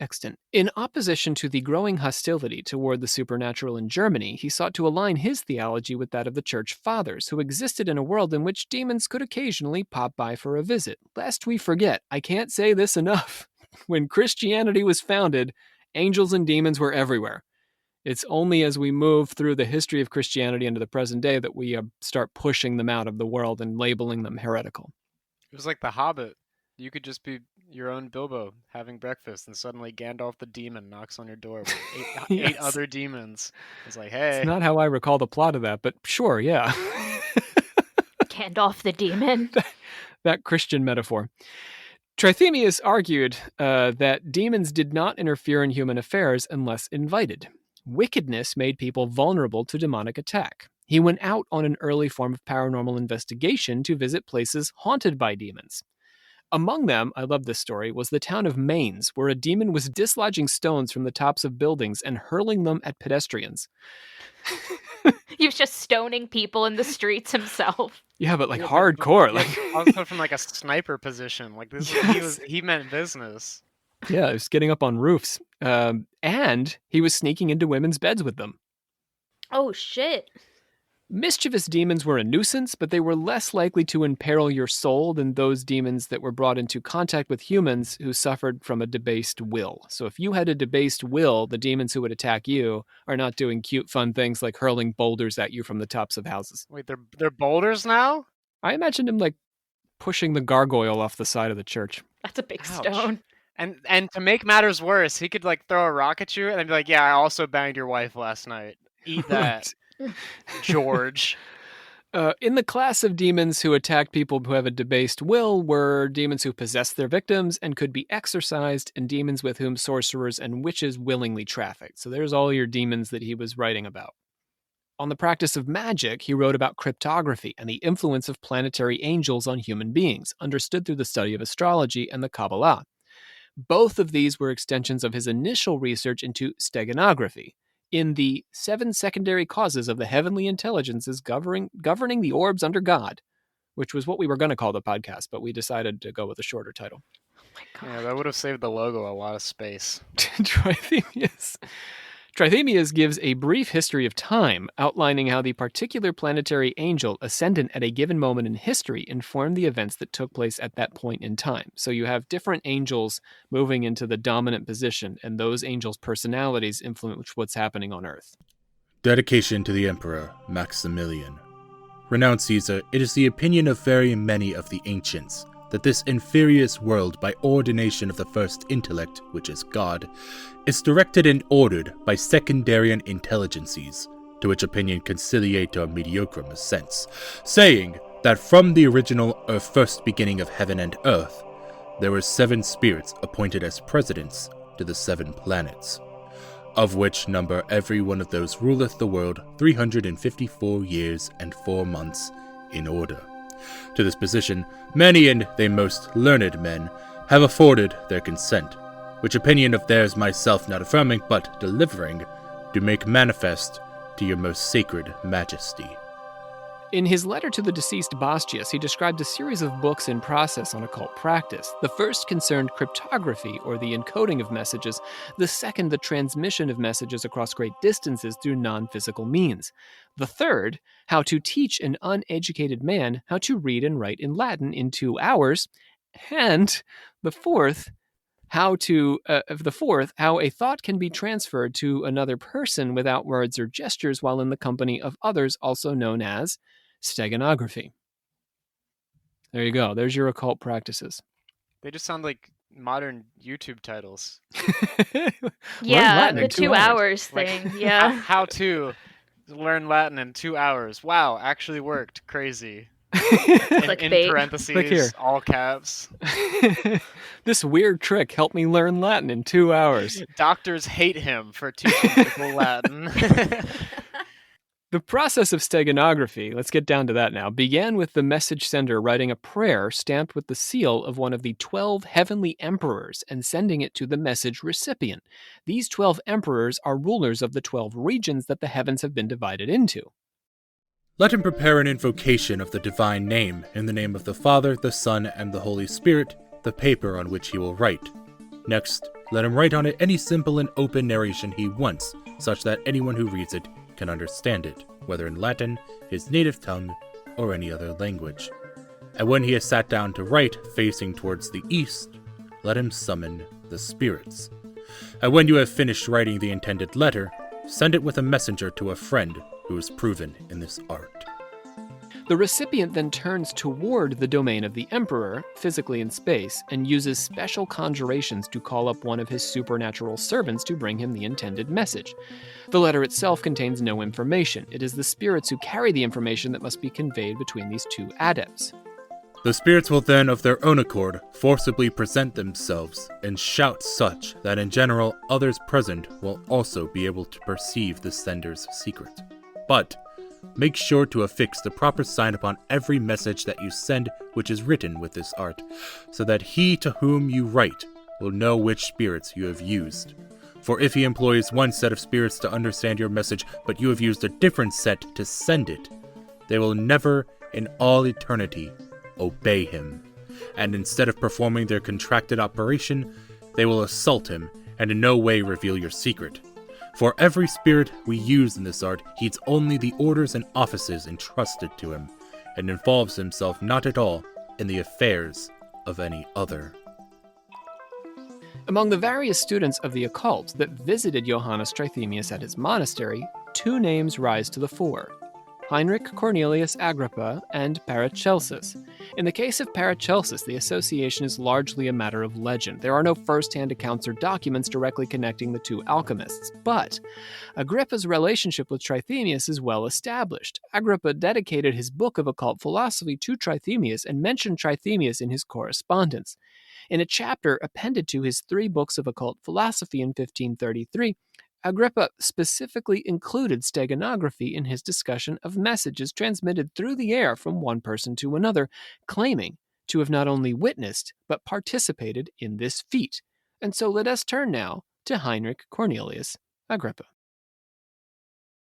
Extant. In opposition to the growing hostility toward the supernatural in Germany, he sought to align his theology with that of the Church Fathers, who existed in a world in which demons could occasionally pop by for a visit. Lest we forget, I can't say this enough. When Christianity was founded, angels and demons were everywhere. It's only as we move through the history of Christianity into the present day that we start pushing them out of the world and labeling them heretical. It was like The Hobbit. You could just be your own Bilbo having breakfast, and suddenly Gandalf the demon knocks on your door with eight other demons. It's like, hey. It's not how I recall the plot of that, but sure, yeah. Gandalf the demon. That Christian metaphor. Trithemius argued that demons did not interfere in human affairs unless invited. Wickedness made people vulnerable to demonic attack. He went out on an early form of paranormal investigation to visit places haunted by demons. Among them, I love this story, was the town of Mainz, where a demon was dislodging stones from the tops of buildings and hurling them at pedestrians. He was just stoning people in the streets himself. Yeah, but Yeah, hardcore. Also from like a sniper position. Like this, Yes. he meant business. Yeah, he was getting up on roofs. And he was sneaking into women's beds with them. Oh, shit. Mischievous demons were a nuisance, but they were less likely to imperil your soul than those demons that were brought into contact with humans who suffered from a debased will. So if you had a debased will, the demons who would attack you are not doing cute, fun things like hurling boulders at you from the tops of houses. Wait, they're boulders now? I imagined him pushing the gargoyle off the side of the church. That's a big Ouch. stone. And to make matters worse, he could throw a rock at you and then be like, "Yeah, I also banged your wife last night. Eat that, George." In the class of demons who attack people who have a debased will were demons who possessed their victims and could be exorcised, and demons with whom sorcerers and witches willingly trafficked. So there's all your demons that he was writing about. On the practice of magic, he wrote about cryptography and the influence of planetary angels on human beings, understood through the study of astrology and the Kabbalah. Both of these were extensions of his initial research into steganography, in the 7 secondary causes of the heavenly intelligences governing the orbs under God, which was what we were going to call the podcast, but we decided to go with a shorter title. Oh my god. Yeah, that would have saved the logo a lot of space. Trithemius gives a brief history of time, outlining how the particular planetary angel ascendant at a given moment in history informed the events that took place at that point in time. So you have different angels moving into the dominant position, and those angels' personalities influence what's happening on Earth. Dedication to the Emperor Maximilian. Renowned Caesar, it is the opinion of very many of the ancients that this inferious world, by ordination of the first intellect, which is God, is directed and ordered by secundarian intelligencies, to which opinion conciliator mediocrum assents, saying that from the original or first beginning of heaven and earth, there were 7 spirits appointed as presidents to the 7 planets, of which number every one of those ruleth the world 354 years and 4 months in order. To this position, many and they most learned men have afforded their consent, which opinion of theirs myself not affirming, but delivering, do make manifest to your most sacred majesty. In his letter to the deceased Bastius, he described a series of books in process on occult practice. The first concerned cryptography, or the encoding of messages. The second, the transmission of messages across great distances through non-physical means. The third, how to teach an uneducated man how to read and write in Latin in 2 hours. And the fourth, how a thought can be transferred to another person without words or gestures while in the company of others, also known as steganography. There you go. There's your occult practices. They just sound like modern YouTube titles. Yeah, the 2 hours thing. Like, yeah. How to learn Latin in 2 hours. Wow, actually worked. Crazy. In Clickbait. parentheses, all caps. This weird trick helped me learn Latin in 2 hours. Doctors hate him for teaching people Latin. The process of steganography, let's get down to that now, began with the message sender writing a prayer stamped with the seal of one of the 12 heavenly emperors and sending it to the message recipient. These 12 emperors are rulers of the 12 regions that the heavens have been divided into. Let him prepare an invocation of the divine name, in the name of the Father, the Son, and the Holy Spirit, the paper on which he will write. Next, let him write on it any simple and open narration he wants, such that anyone who reads it can understand it, whether in Latin, his native tongue, or any other language. And when he has sat down to write, facing towards the east, let him summon the spirits. And when you have finished writing the intended letter, send it with a messenger to a friend who is proven in this art. The recipient then turns toward the domain of the emperor, physically in space, and uses special conjurations to call up one of his supernatural servants to bring him the intended message. The letter itself contains no information. It is the spirits who carry the information that must be conveyed between these 2 adepts. The spirits will then, of their own accord, forcibly present themselves and shout such that in general others present will also be able to perceive the sender's secret. But make sure to affix the proper sign upon every message that you send which is written with this art, so that he to whom you write will know which spirits you have used. For if he employs one set of spirits to understand your message, but you have used a different set to send it, they will never in all eternity obey him, and instead of performing their contracted operation, they will assault him and in no way reveal your secret. For every spirit we use in this art heeds only the orders and offices entrusted to him, and involves himself not at all in the affairs of any other. Among the various students of the occult that visited Johannes Trithemius at his monastery, 2 names rise to the fore: Heinrich Cornelius Agrippa and Paracelsus. In the case of Paracelsus, the association is largely a matter of legend. There are no first-hand accounts or documents directly connecting the 2 alchemists, but Agrippa's relationship with Trithemius is well established. Agrippa dedicated his book of occult philosophy to Trithemius and mentioned Trithemius in his correspondence. In a chapter appended to his 3 books of occult philosophy in 1533, Agrippa specifically included steganography in his discussion of messages transmitted through the air from one person to another, claiming to have not only witnessed, but participated in this feat. And so let us turn now to Heinrich Cornelius Agrippa.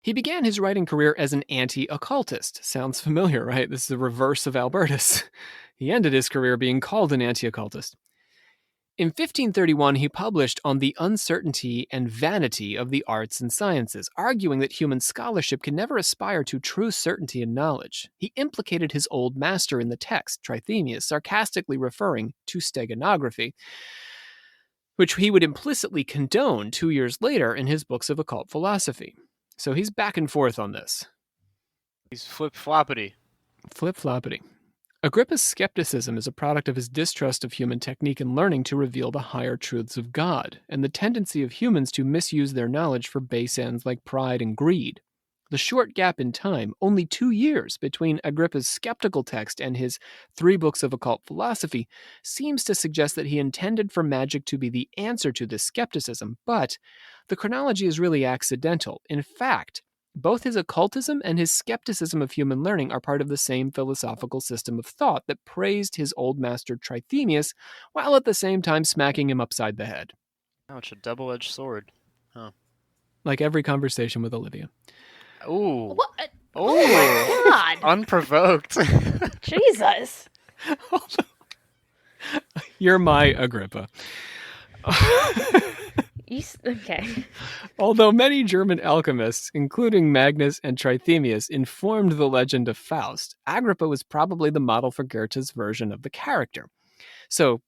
He began his writing career as an anti-occultist. Sounds familiar, right? This is the reverse of Albertus. He ended his career being called an anti-occultist. In 1531, he published On the Uncertainty and Vanity of the Arts and Sciences, arguing that human scholarship can never aspire to true certainty and knowledge. He implicated his old master in the text, Trithemius, sarcastically referring to steganography, which he would implicitly condone 2 years later in his books of occult philosophy. So he's back and forth on this. He's flip-floppity. Flip-floppity. Agrippa's skepticism is a product of his distrust of human technique and learning to reveal the higher truths of God, and the tendency of humans to misuse their knowledge for base ends like pride and greed. The short gap in time, only 2 years between Agrippa's skeptical text and his 3 books of occult philosophy, seems to suggest that he intended for magic to be the answer to this skepticism, but the chronology is really accidental. In fact, both his occultism and his skepticism of human learning are part of the same philosophical system of thought that praised his old master Trithemius, while at the same time smacking him upside the head. Oh, it's a double-edged sword. Like every conversation with Olivia. Ooh. What? Ooh. Oh my god! Unprovoked. Jesus. You're my Agrippa. Okay. Although many German alchemists, including Magnus and Trithemius, informed the legend of Faust, Agrippa was probably the model for Goethe's version of the character. So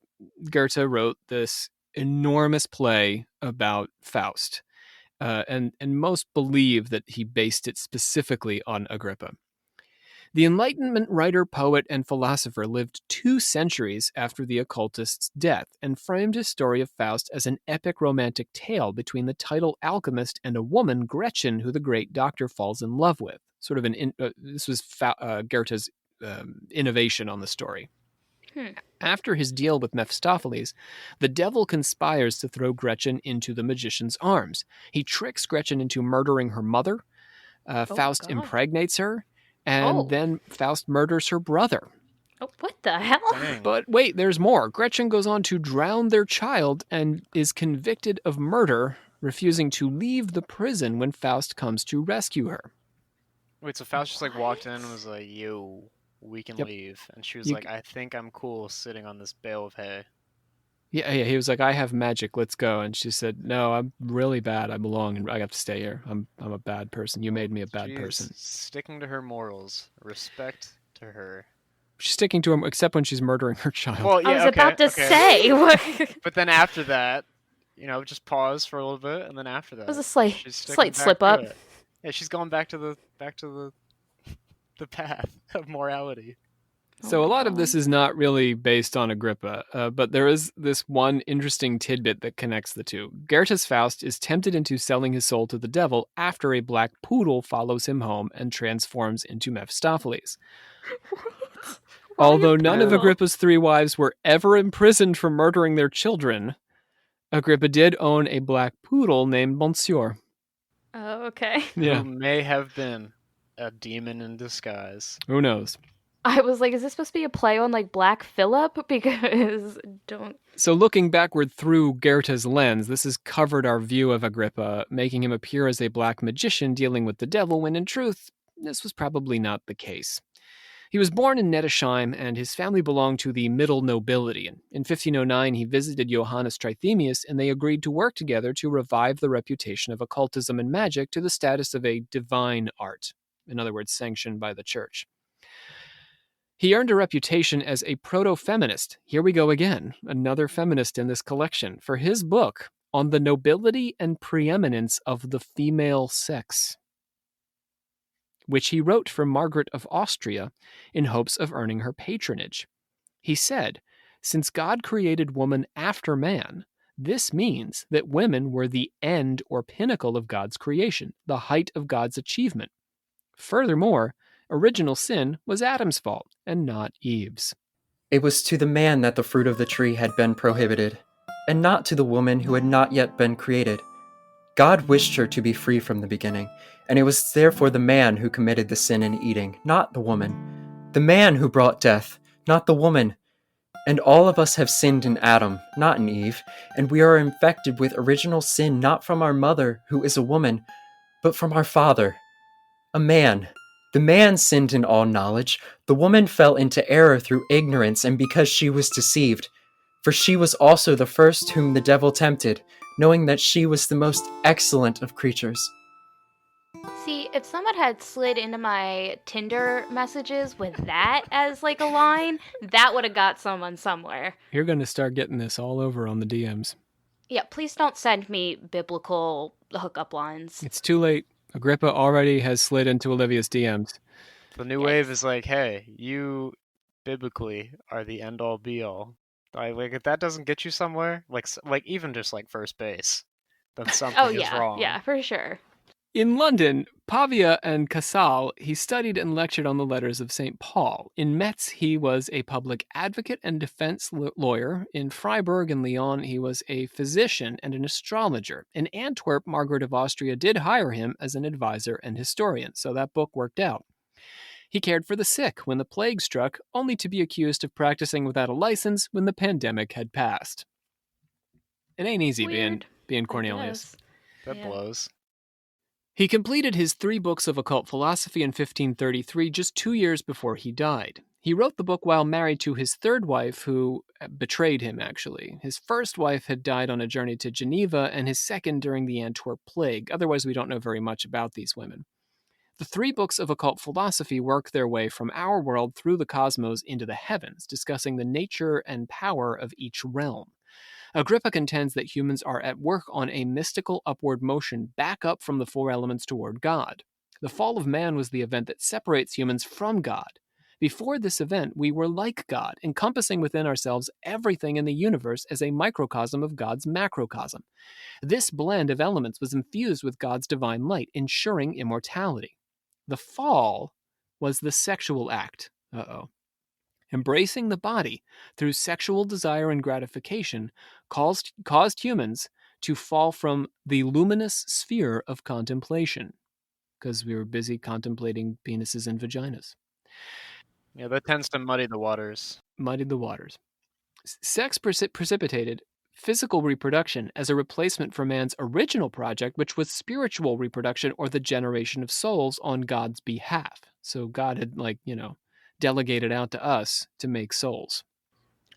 Goethe wrote this enormous play about Faust, and most believe that he based it specifically on Agrippa. The Enlightenment writer, poet, and philosopher lived 2 centuries after the occultist's death and framed his story of Faust as an epic romantic tale between the title alchemist and a woman, Gretchen, who the great doctor falls in love with. Sort of this was Goethe's innovation on the story. After his deal with Mephistopheles, the devil conspires to throw Gretchen into the magician's arms. He tricks Gretchen into murdering her mother. Faust God. impregnates her. And then Faust murders her brother. Oh, what the hell? Dang. But wait, there's more. Gretchen goes on to drown their child and is convicted of murder, refusing to leave the prison when Faust comes to rescue her. Wait, so Faust just like walked in and was like, "Yo, we can leave," and she was like, "I think I'm cool sitting on this bale of hay." Yeah, he was like, "I have magic, let's go." And she said, "No, I'm really bad. I belong and I have to stay here. I'm a bad person. You made me a bad person." Sticking to her morals. Respect to her. She's sticking to him, except when she's murdering her child. Well, yeah, I was about to say. But then after that, just pause for a little bit, and then after that, It was a slight she's sticking slight back slip to up. it. Yeah, she's going back to the the path of morality. So a lot of this is not really based on Agrippa, but there is this one interesting tidbit that connects the two. Goethe's Faust is tempted into selling his soul to the devil after a black poodle follows him home and transforms into Mephistopheles. Although none of Agrippa's 3 wives were ever imprisoned for murdering their children, Agrippa did own a black poodle named Monsieur. Oh, okay. Yeah. Who may have been a demon in disguise. Who knows? I was like, is this supposed to be a play on like Black Phillip? Because don't. So looking backward through Goethe's lens, this has covered our view of Agrippa, making him appear as a black magician dealing with the devil, when in truth, this was probably not the case. He was born in Nettesheim, and his family belonged to the middle nobility. In 1509, he visited Johannes Trithemius, and they agreed to work together to revive the reputation of occultism and magic to the status of a divine art, in other words, sanctioned by the church. He earned a reputation as a proto-feminist. Here we go again, another feminist in this collection, for his book on the nobility and preeminence of the female sex, which he wrote for Margaret of Austria in hopes of earning her patronage. He said, "Since God created woman after man, this means that women were the end or pinnacle of God's creation, the height of God's achievement. Furthermore, original sin was Adam's fault and not Eve's." It was to the man that the fruit of the tree had been prohibited, and not to the woman who had not yet been created. God wished her to be free from the beginning, and it was therefore the man who committed the sin in eating, not the woman. The man who brought death, not the woman. And all of us have sinned in Adam, not in Eve, and we are infected with original sin not from our mother, who is a woman, but from our father, a man. The man sinned in all knowledge. The woman fell into error through ignorance and because she was deceived. For she was also the first whom the devil tempted, knowing that she was the most excellent of creatures. See, if someone had slid into my Tinder messages with that as like a line, that would have got someone somewhere. You're going to start getting this all over on the DMs. Yeah, please don't send me biblical hookup lines. It's too late. Agrippa already has slid into Olivia's DMs. The new wave is like, hey, you biblically are the end all be all. Like if that doesn't get you somewhere, like even just like first base, then something Oh is yeah, wrong. yeah, for sure. In London, Pavia and Casale, he studied and lectured on the letters of St. Paul. In Metz, he was a public advocate and defense lawyer. In Freiburg and Lyon, he was a physician and an astrologer. In Antwerp, Margaret of Austria did hire him as an advisor and historian, so that book worked out. He cared for the sick when the plague struck, only to be accused of practicing without a license when the pandemic had passed. It ain't easy being Cornelius. That blows. He completed his 3 books of occult philosophy in 1533, just 2 years before he died. He wrote the book while married to his third wife, who betrayed him, actually. His first wife had died on a journey to Geneva, and his second during the Antwerp plague. Otherwise, we don't know very much about these women. The 3 books of occult philosophy work their way from our world through the cosmos into the heavens, discussing the nature and power of each realm. Agrippa contends that humans are at work on a mystical upward motion back up from the 4 elements toward God. The fall of man was the event that separates humans from God. Before this event, we were like God, encompassing within ourselves everything in the universe as a microcosm of God's macrocosm. This blend of elements was infused with God's divine light, ensuring immortality. The fall was the sexual act. Embracing the body through sexual desire and gratification caused humans to fall from the luminous sphere of contemplation because we were busy contemplating penises and vaginas. Yeah, that tends to muddy the waters. Sex precipitated physical reproduction as a replacement for man's original project, which was spiritual reproduction or the generation of souls on God's behalf. So God had, delegated out to us to make souls.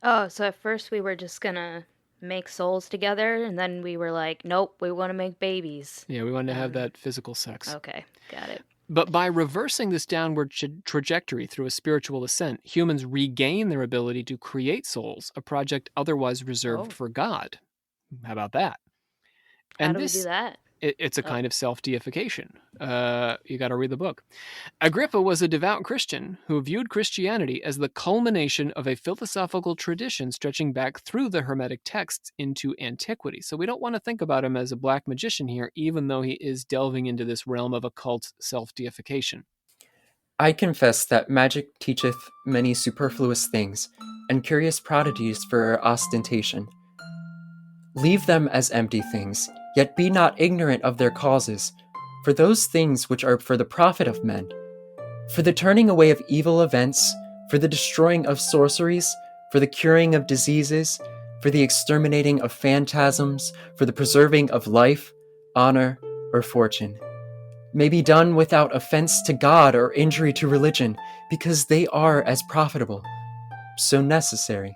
Oh, so at first we were just gonna make souls together, and then we were like, nope, we want to make babies. Yeah, we wanted to have that physical sex. Okay, got it. But by reversing this downward trajectory through a spiritual ascent, humans regain their ability to create souls, a project otherwise reserved for God. How about that? How do we do that? It's a kind of self-deification. You got to read the book. Agrippa was a devout Christian who viewed Christianity as the culmination of a philosophical tradition stretching back through the Hermetic texts into antiquity. So we don't want to think about him as a black magician here, even though he is delving into this realm of occult self-deification. I confess that magic teacheth many superfluous things, and curious prodigies for ostentation. Leave them as empty things, yet be not ignorant of their causes, for those things which are for the profit of men, for the turning away of evil events, for the destroying of sorceries, for the curing of diseases, for the exterminating of phantasms, for the preserving of life, honor, or fortune, may be done without offense to God or injury to religion, because they are as profitable, so necessary.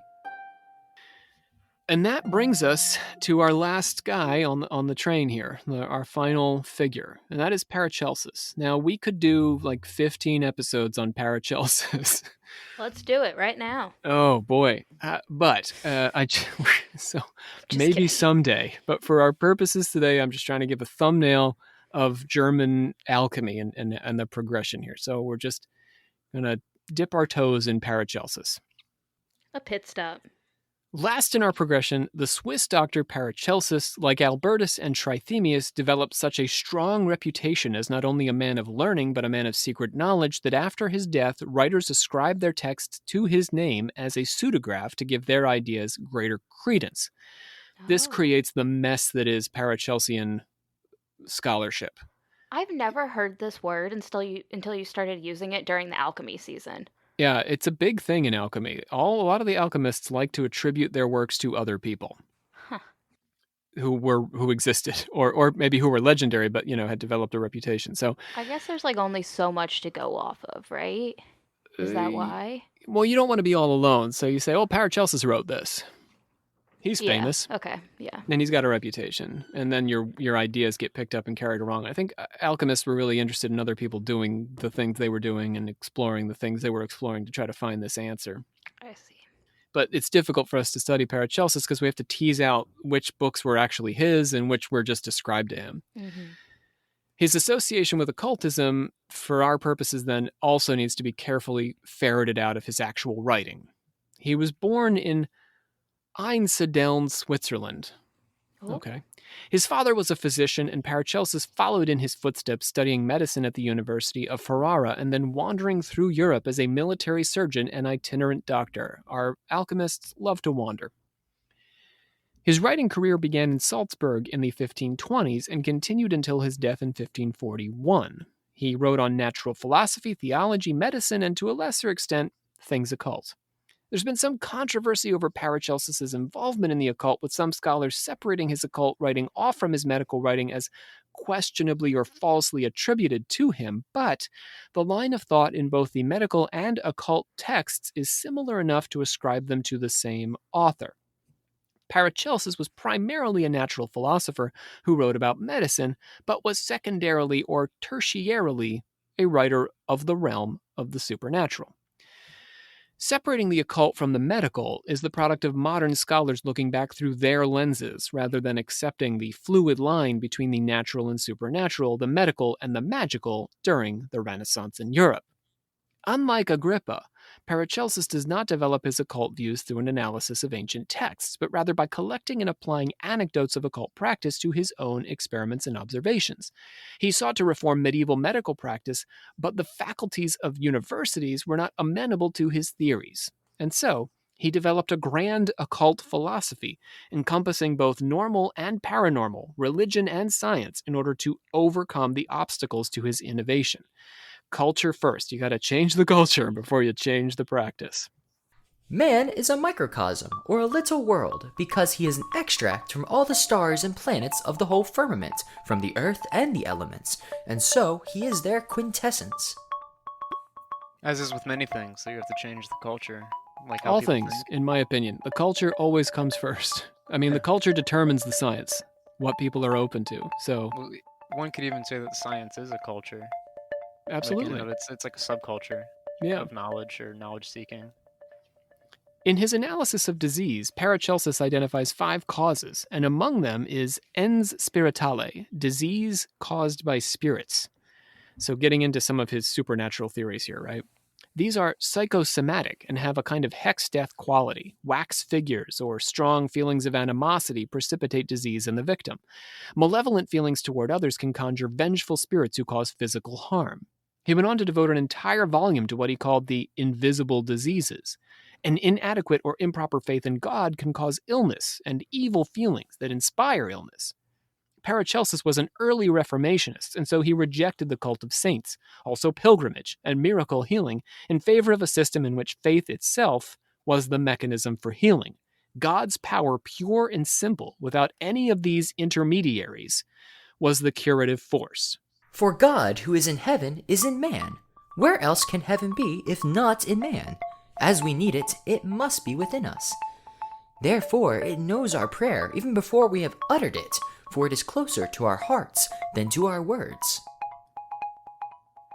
And that brings us to our last guy on the train here, our final figure, and that is Paracelsus. Now, we could do like 15 episodes on Paracelsus. Let's do it right now. Oh boy, so Just maybe kidding. someday. But for our purposes today, I'm just trying to give a thumbnail of German alchemy and the progression here. So we're just gonna dip our toes in Paracelsus. A pit stop. Last in our progression, the Swiss doctor Paracelsus, like Albertus and Trithemius, developed such a strong reputation as not only a man of learning, but a man of secret knowledge that after his death, writers ascribed their texts to his name as a pseudograph to give their ideas greater credence. This creates the mess that is Paracelsian scholarship. I've never heard this word until you started using it during the alchemy season. Yeah, it's a big thing in alchemy. A lot of the alchemists like to attribute their works to other people who existed, or maybe who were legendary, but had developed a reputation. So I guess there's like only so much to go off of, right? Is that why? Well, you don't want to be all alone, so you say, "Oh, Paracelsus wrote this. He's famous." Okay, yeah. And he's got a reputation, and then your ideas get picked up and carried along. I think alchemists were really interested in other people doing the things they were doing and exploring the things they were exploring to try to find this answer. I see. But it's difficult for us to study Paracelsus because we have to tease out which books were actually his and which were just ascribed to him. Mm-hmm. His association with occultism, for our purposes then, also needs to be carefully ferreted out of his actual writing. He was born in Einsiedeln, Switzerland. Okay. His father was a physician, and Paracelsus followed in his footsteps, studying medicine at the University of Ferrara and then wandering through Europe as a military surgeon and itinerant doctor. Our alchemists love to wander. His writing career began in Salzburg in the 1520s and continued until his death in 1541. He wrote on natural philosophy, theology, medicine, and to a lesser extent, things occult. There's been some controversy over Paracelsus's involvement in the occult, with some scholars separating his occult writing off from his medical writing as questionably or falsely attributed to him, but the line of thought in both the medical and occult texts is similar enough to ascribe them to the same author. Paracelsus was primarily a natural philosopher who wrote about medicine, but was secondarily or tertiarily a writer of the realm of the supernatural. Separating the occult from the medical is the product of modern scholars looking back through their lenses, rather than accepting the fluid line between the natural and supernatural, the medical and the magical during the Renaissance in Europe. Unlike Agrippa, Paracelsus does not develop his occult views through an analysis of ancient texts, but rather by collecting and applying anecdotes of occult practice to his own experiments and observations. He sought to reform medieval medical practice, but the faculties of universities were not amenable to his theories, and so he developed a grand occult philosophy, encompassing both normal and paranormal, religion and science, in order to overcome the obstacles to his innovation. Culture first. You got to change the culture before you change the practice. Man is a microcosm, or a little world, because he is an extract from all the stars and planets of the whole firmament, from the earth and the elements, and so he is their quintessence. As is with many things, so you have to change the culture. Like how All people things, think. in my opinion. The culture always comes first. I mean, the culture determines the science, what people are open to. So, Well, one could even say that science is a culture. absolutely. Like, it's like a subculture Yeah. of knowledge or knowledge seeking. In his analysis of disease, Paracelsus identifies 5 causes, and among them is ens spiritale, disease caused by spirits. So getting into some of his supernatural theories here, right? These are psychosomatic and have a kind of hex death quality. Wax figures or strong feelings of animosity precipitate disease in the victim. Malevolent feelings toward others can conjure vengeful spirits who cause physical harm. He went on to devote an entire volume to what he called the invisible diseases. An inadequate or improper faith in God can cause illness and evil feelings that inspire illness. Paracelsus was an early Reformationist, and so he rejected the cult of saints, also pilgrimage and miracle healing, in favor of a system in which faith itself was the mechanism for healing. God's power, pure and simple, without any of these intermediaries, was the curative force. For God, who is in heaven, is in man. Where else can heaven be if not in man? As we need it, it must be within us. Therefore, it knows our prayer even before we have uttered it, for it is closer to our hearts than to our words.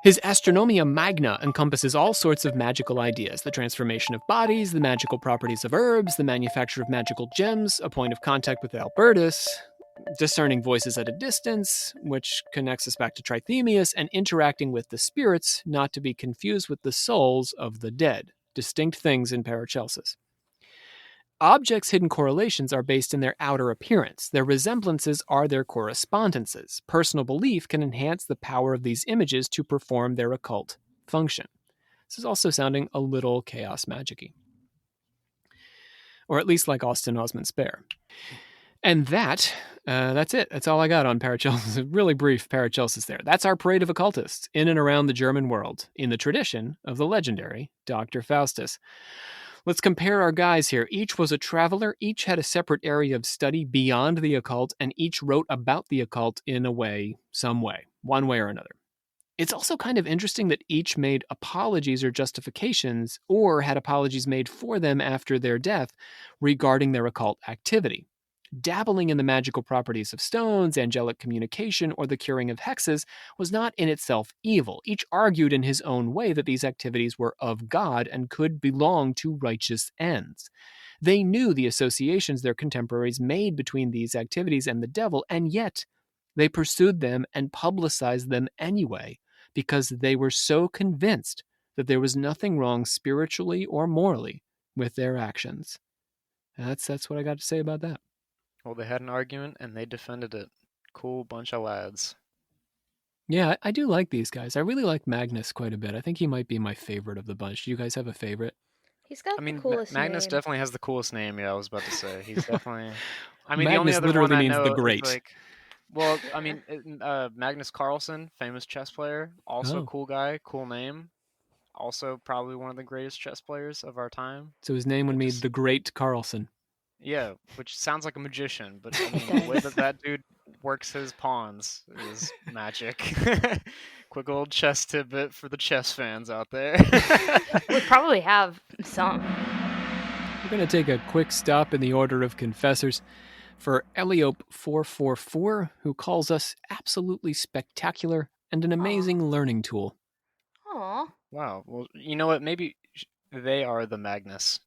His Astronomia Magna encompasses all sorts of magical ideas: the transformation of bodies, the magical properties of herbs, the manufacture of magical gems, a point of contact with Albertus, discerning voices at a distance, which connects us back to Trithemius, and interacting with the spirits, not to be confused with the souls of the dead, distinct things in Paracelsus. Objects' hidden correlations are based in their outer appearance. Their resemblances are their correspondences. Personal belief can enhance the power of these images to perform their occult function. This is also sounding a little chaos magic-y. Or at least like Austin Osman Spare. And that's it. That's all I got on Paracelsus. A really brief Paracelsus there. That's our parade of occultists in and around the German world, in the tradition of the legendary Dr. Faustus. Let's compare our guys here. Each was a traveler, each had a separate area of study beyond the occult, and each wrote about the occult in a way, some way, one way or another. It's also kind of interesting that each made apologies or justifications, or had apologies made for them after their death regarding their occult activity. Dabbling in the magical properties of stones, angelic communication, or the curing of hexes was not in itself evil. Each argued in his own way that these activities were of God and could belong to righteous ends. They knew the associations their contemporaries made between these activities and the devil, and yet They pursued them and publicized them anyway because they were so convinced that there was nothing wrong spiritually or morally with their actions. And that's what I got to say about that. Well, they had an argument and they defended it. Cool bunch of lads. Yeah, I do like these guys. I really like Magnus quite a bit. I think he might be my favorite of the bunch. Do you guys have a favorite? He's got I the mean, coolest Magnus name. definitely has the coolest name. Yeah, I was about to say. He's definitely. I mean, the only Magnus other literally one I means know the is great. like. Well, I mean, Magnus Carlsen, famous chess player, also Oh. cool guy, cool name. Also, probably one of the greatest chess players of our time. So his name would be the Great Carlsen. Yeah, which sounds like a magician, but I mean, the way that dude works his pawns is magic. Quick old chess tidbit for the chess fans out there. We probably have some. We're going to take a quick stop in the order of confessors for Eliope444, who calls us absolutely spectacular and an amazing learning tool. Aw. Wow. Well, you know what? Maybe they are the Magnus.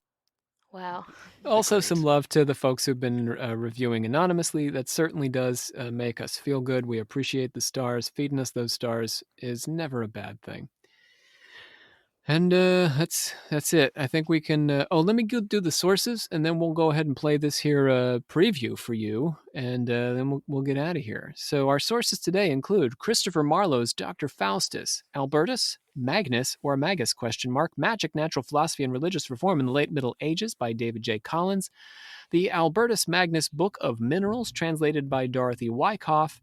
Wow. Also, Great. some love to the folks who've been reviewing anonymously. That certainly does make us feel good. We appreciate the stars. Feeding us those stars is never a bad thing. And that's it. I think we can. Let me go do the sources, and then we'll go ahead and play this here preview for you, and then we'll get out of here. So our sources today include Christopher Marlowe's Dr. Faustus, Albertus, Magnus or Magus ? Magic, Natural Philosophy, and Religious Reform in the Late Middle Ages by David J. Collins, the Albertus Magnus Book of Minerals, translated by Dorothy Wyckoff.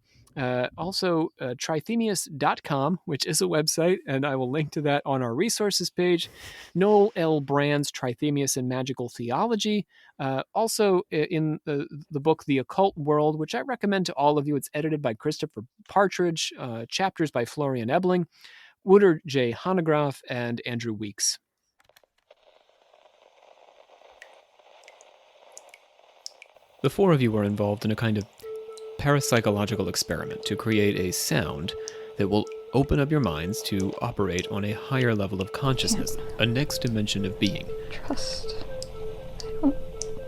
Also, Trithemius.com, which is a website, and I will link to that on our resources page. Noel L. Brand's Trithemius and Magical Theology. Also, in the book The Occult World, which I recommend to all of you. It's edited by Christopher Partridge, chapters by Florian Ebling, Woodard J. Hanegraaff, and Andrew Weeks. The four of you are involved in a kind of parapsychological experiment to create a sound that will open up your minds to operate on a higher level of consciousness, a next dimension of being. Trust. I don't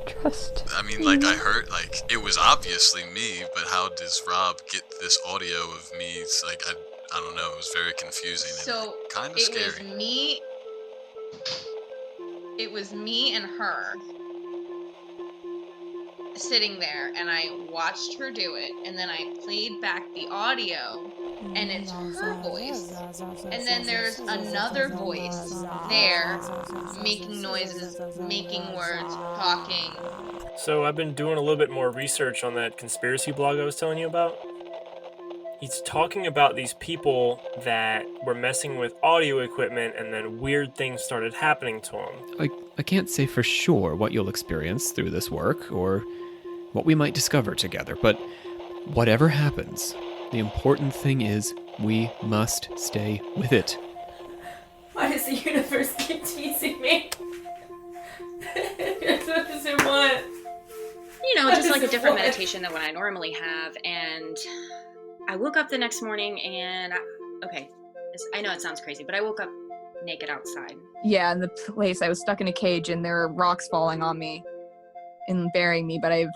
trust. I mean, like, I heard, like, it was obviously me, but how does Rob get this audio of me? It's like, I don't know, it was very confusing So and kind of scary. It was me and her sitting there, and I watched her do it, and then I played back the audio, and it's her voice, and then there's another voice there making noises, making words, talking. So I've been doing a little bit more research on that conspiracy blog I was telling you about. He's talking about these people that were messing with audio equipment and then weird things started happening to them. I can't say for sure what you'll experience through this work or what we might discover together, but whatever happens, the important thing is we must stay with it. Why does the universe keep teasing me? What does it want? You know, just like a different meditation than what I normally have, and I woke up the next morning and, I know it sounds crazy, but I woke up naked outside. Yeah, in the place I was stuck in a cage and there were rocks falling on me and burying me, but I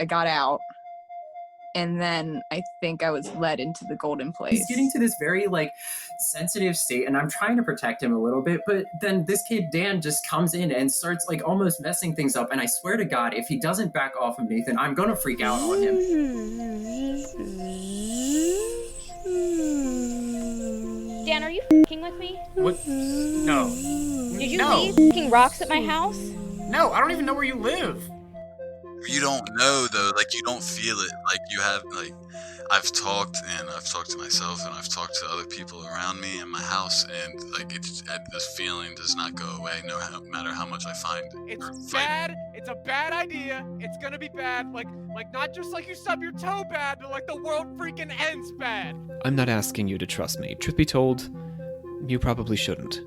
got out. And then I think I was led into the golden place. He's getting to this very, sensitive state, and I'm trying to protect him a little bit, but then this kid, Dan, just comes in and starts, almost messing things up, and I swear to God, if he doesn't back off of Nathan, I'm gonna freak out on him. Dan, are you f***ing with me? What? No. Did you No. leave f***ing rocks at my house? No, I don't even know where you live. You don't know, though, you don't feel it. You have, I've talked to myself, and I've talked to other people around me in my house, and, this feeling does not go away, no matter how much I find. It's bad. It's a bad idea. It's gonna be bad. Not just you stub your toe bad, but the world freaking ends bad. I'm not asking you to trust me. Truth be told, you probably shouldn't.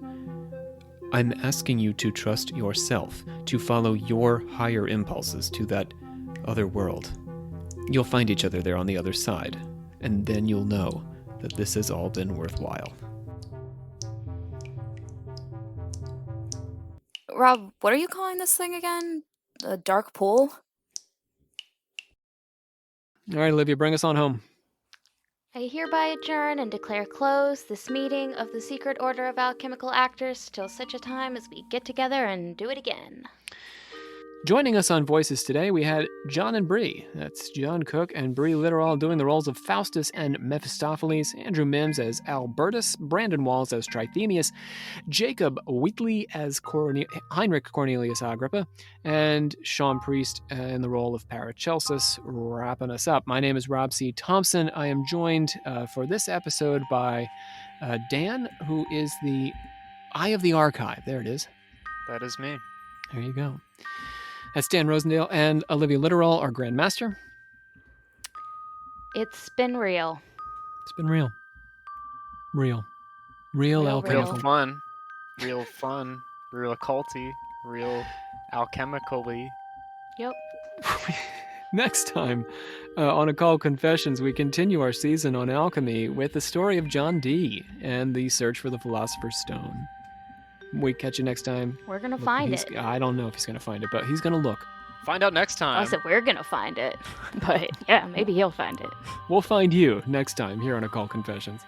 I'm asking you to trust yourself, to follow your higher impulses to that other world. You'll find each other there on the other side, and then you'll know that this has all been worthwhile. Rob, what are you calling this thing again? A dark pool? All right, Olivia, bring us on home. I hereby adjourn and declare closed this meeting of the Secret Order of Alchemical Actors till such a time as we get together and do it again. Joining us on Voices today, we had John and Bree. That's John Cook and Bree Litterall doing the roles of Faustus and Mephistopheles, Andrew Mims as Albertus, Brandon Walls as Trithemius, Jacob Wheatley as Heinrich Cornelius Agrippa, and Sean Priest in the role of Paracelsus, wrapping us up. My name is Rob C. Thompson. I am joined for this episode by Dan, who is the Eye of the Archive. There it is. That is me. There you go. That's Dan Rosendale and Olivia Litterall, our Grandmaster. It's been real. It's been real. Real alchemical. Real fun. Real fun. Real occulty. Real alchemically. Yep. Next time on Occult Confessions, we continue our season on alchemy with the story of John Dee and the search for the Philosopher's Stone. We catch you next time. We're going to find it. I don't know if he's going to find it, but he's going to look. Find out next time. I said we're going to find it. But yeah, maybe he'll find it. We'll find you next time here on Occult Confessions.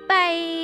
Bye.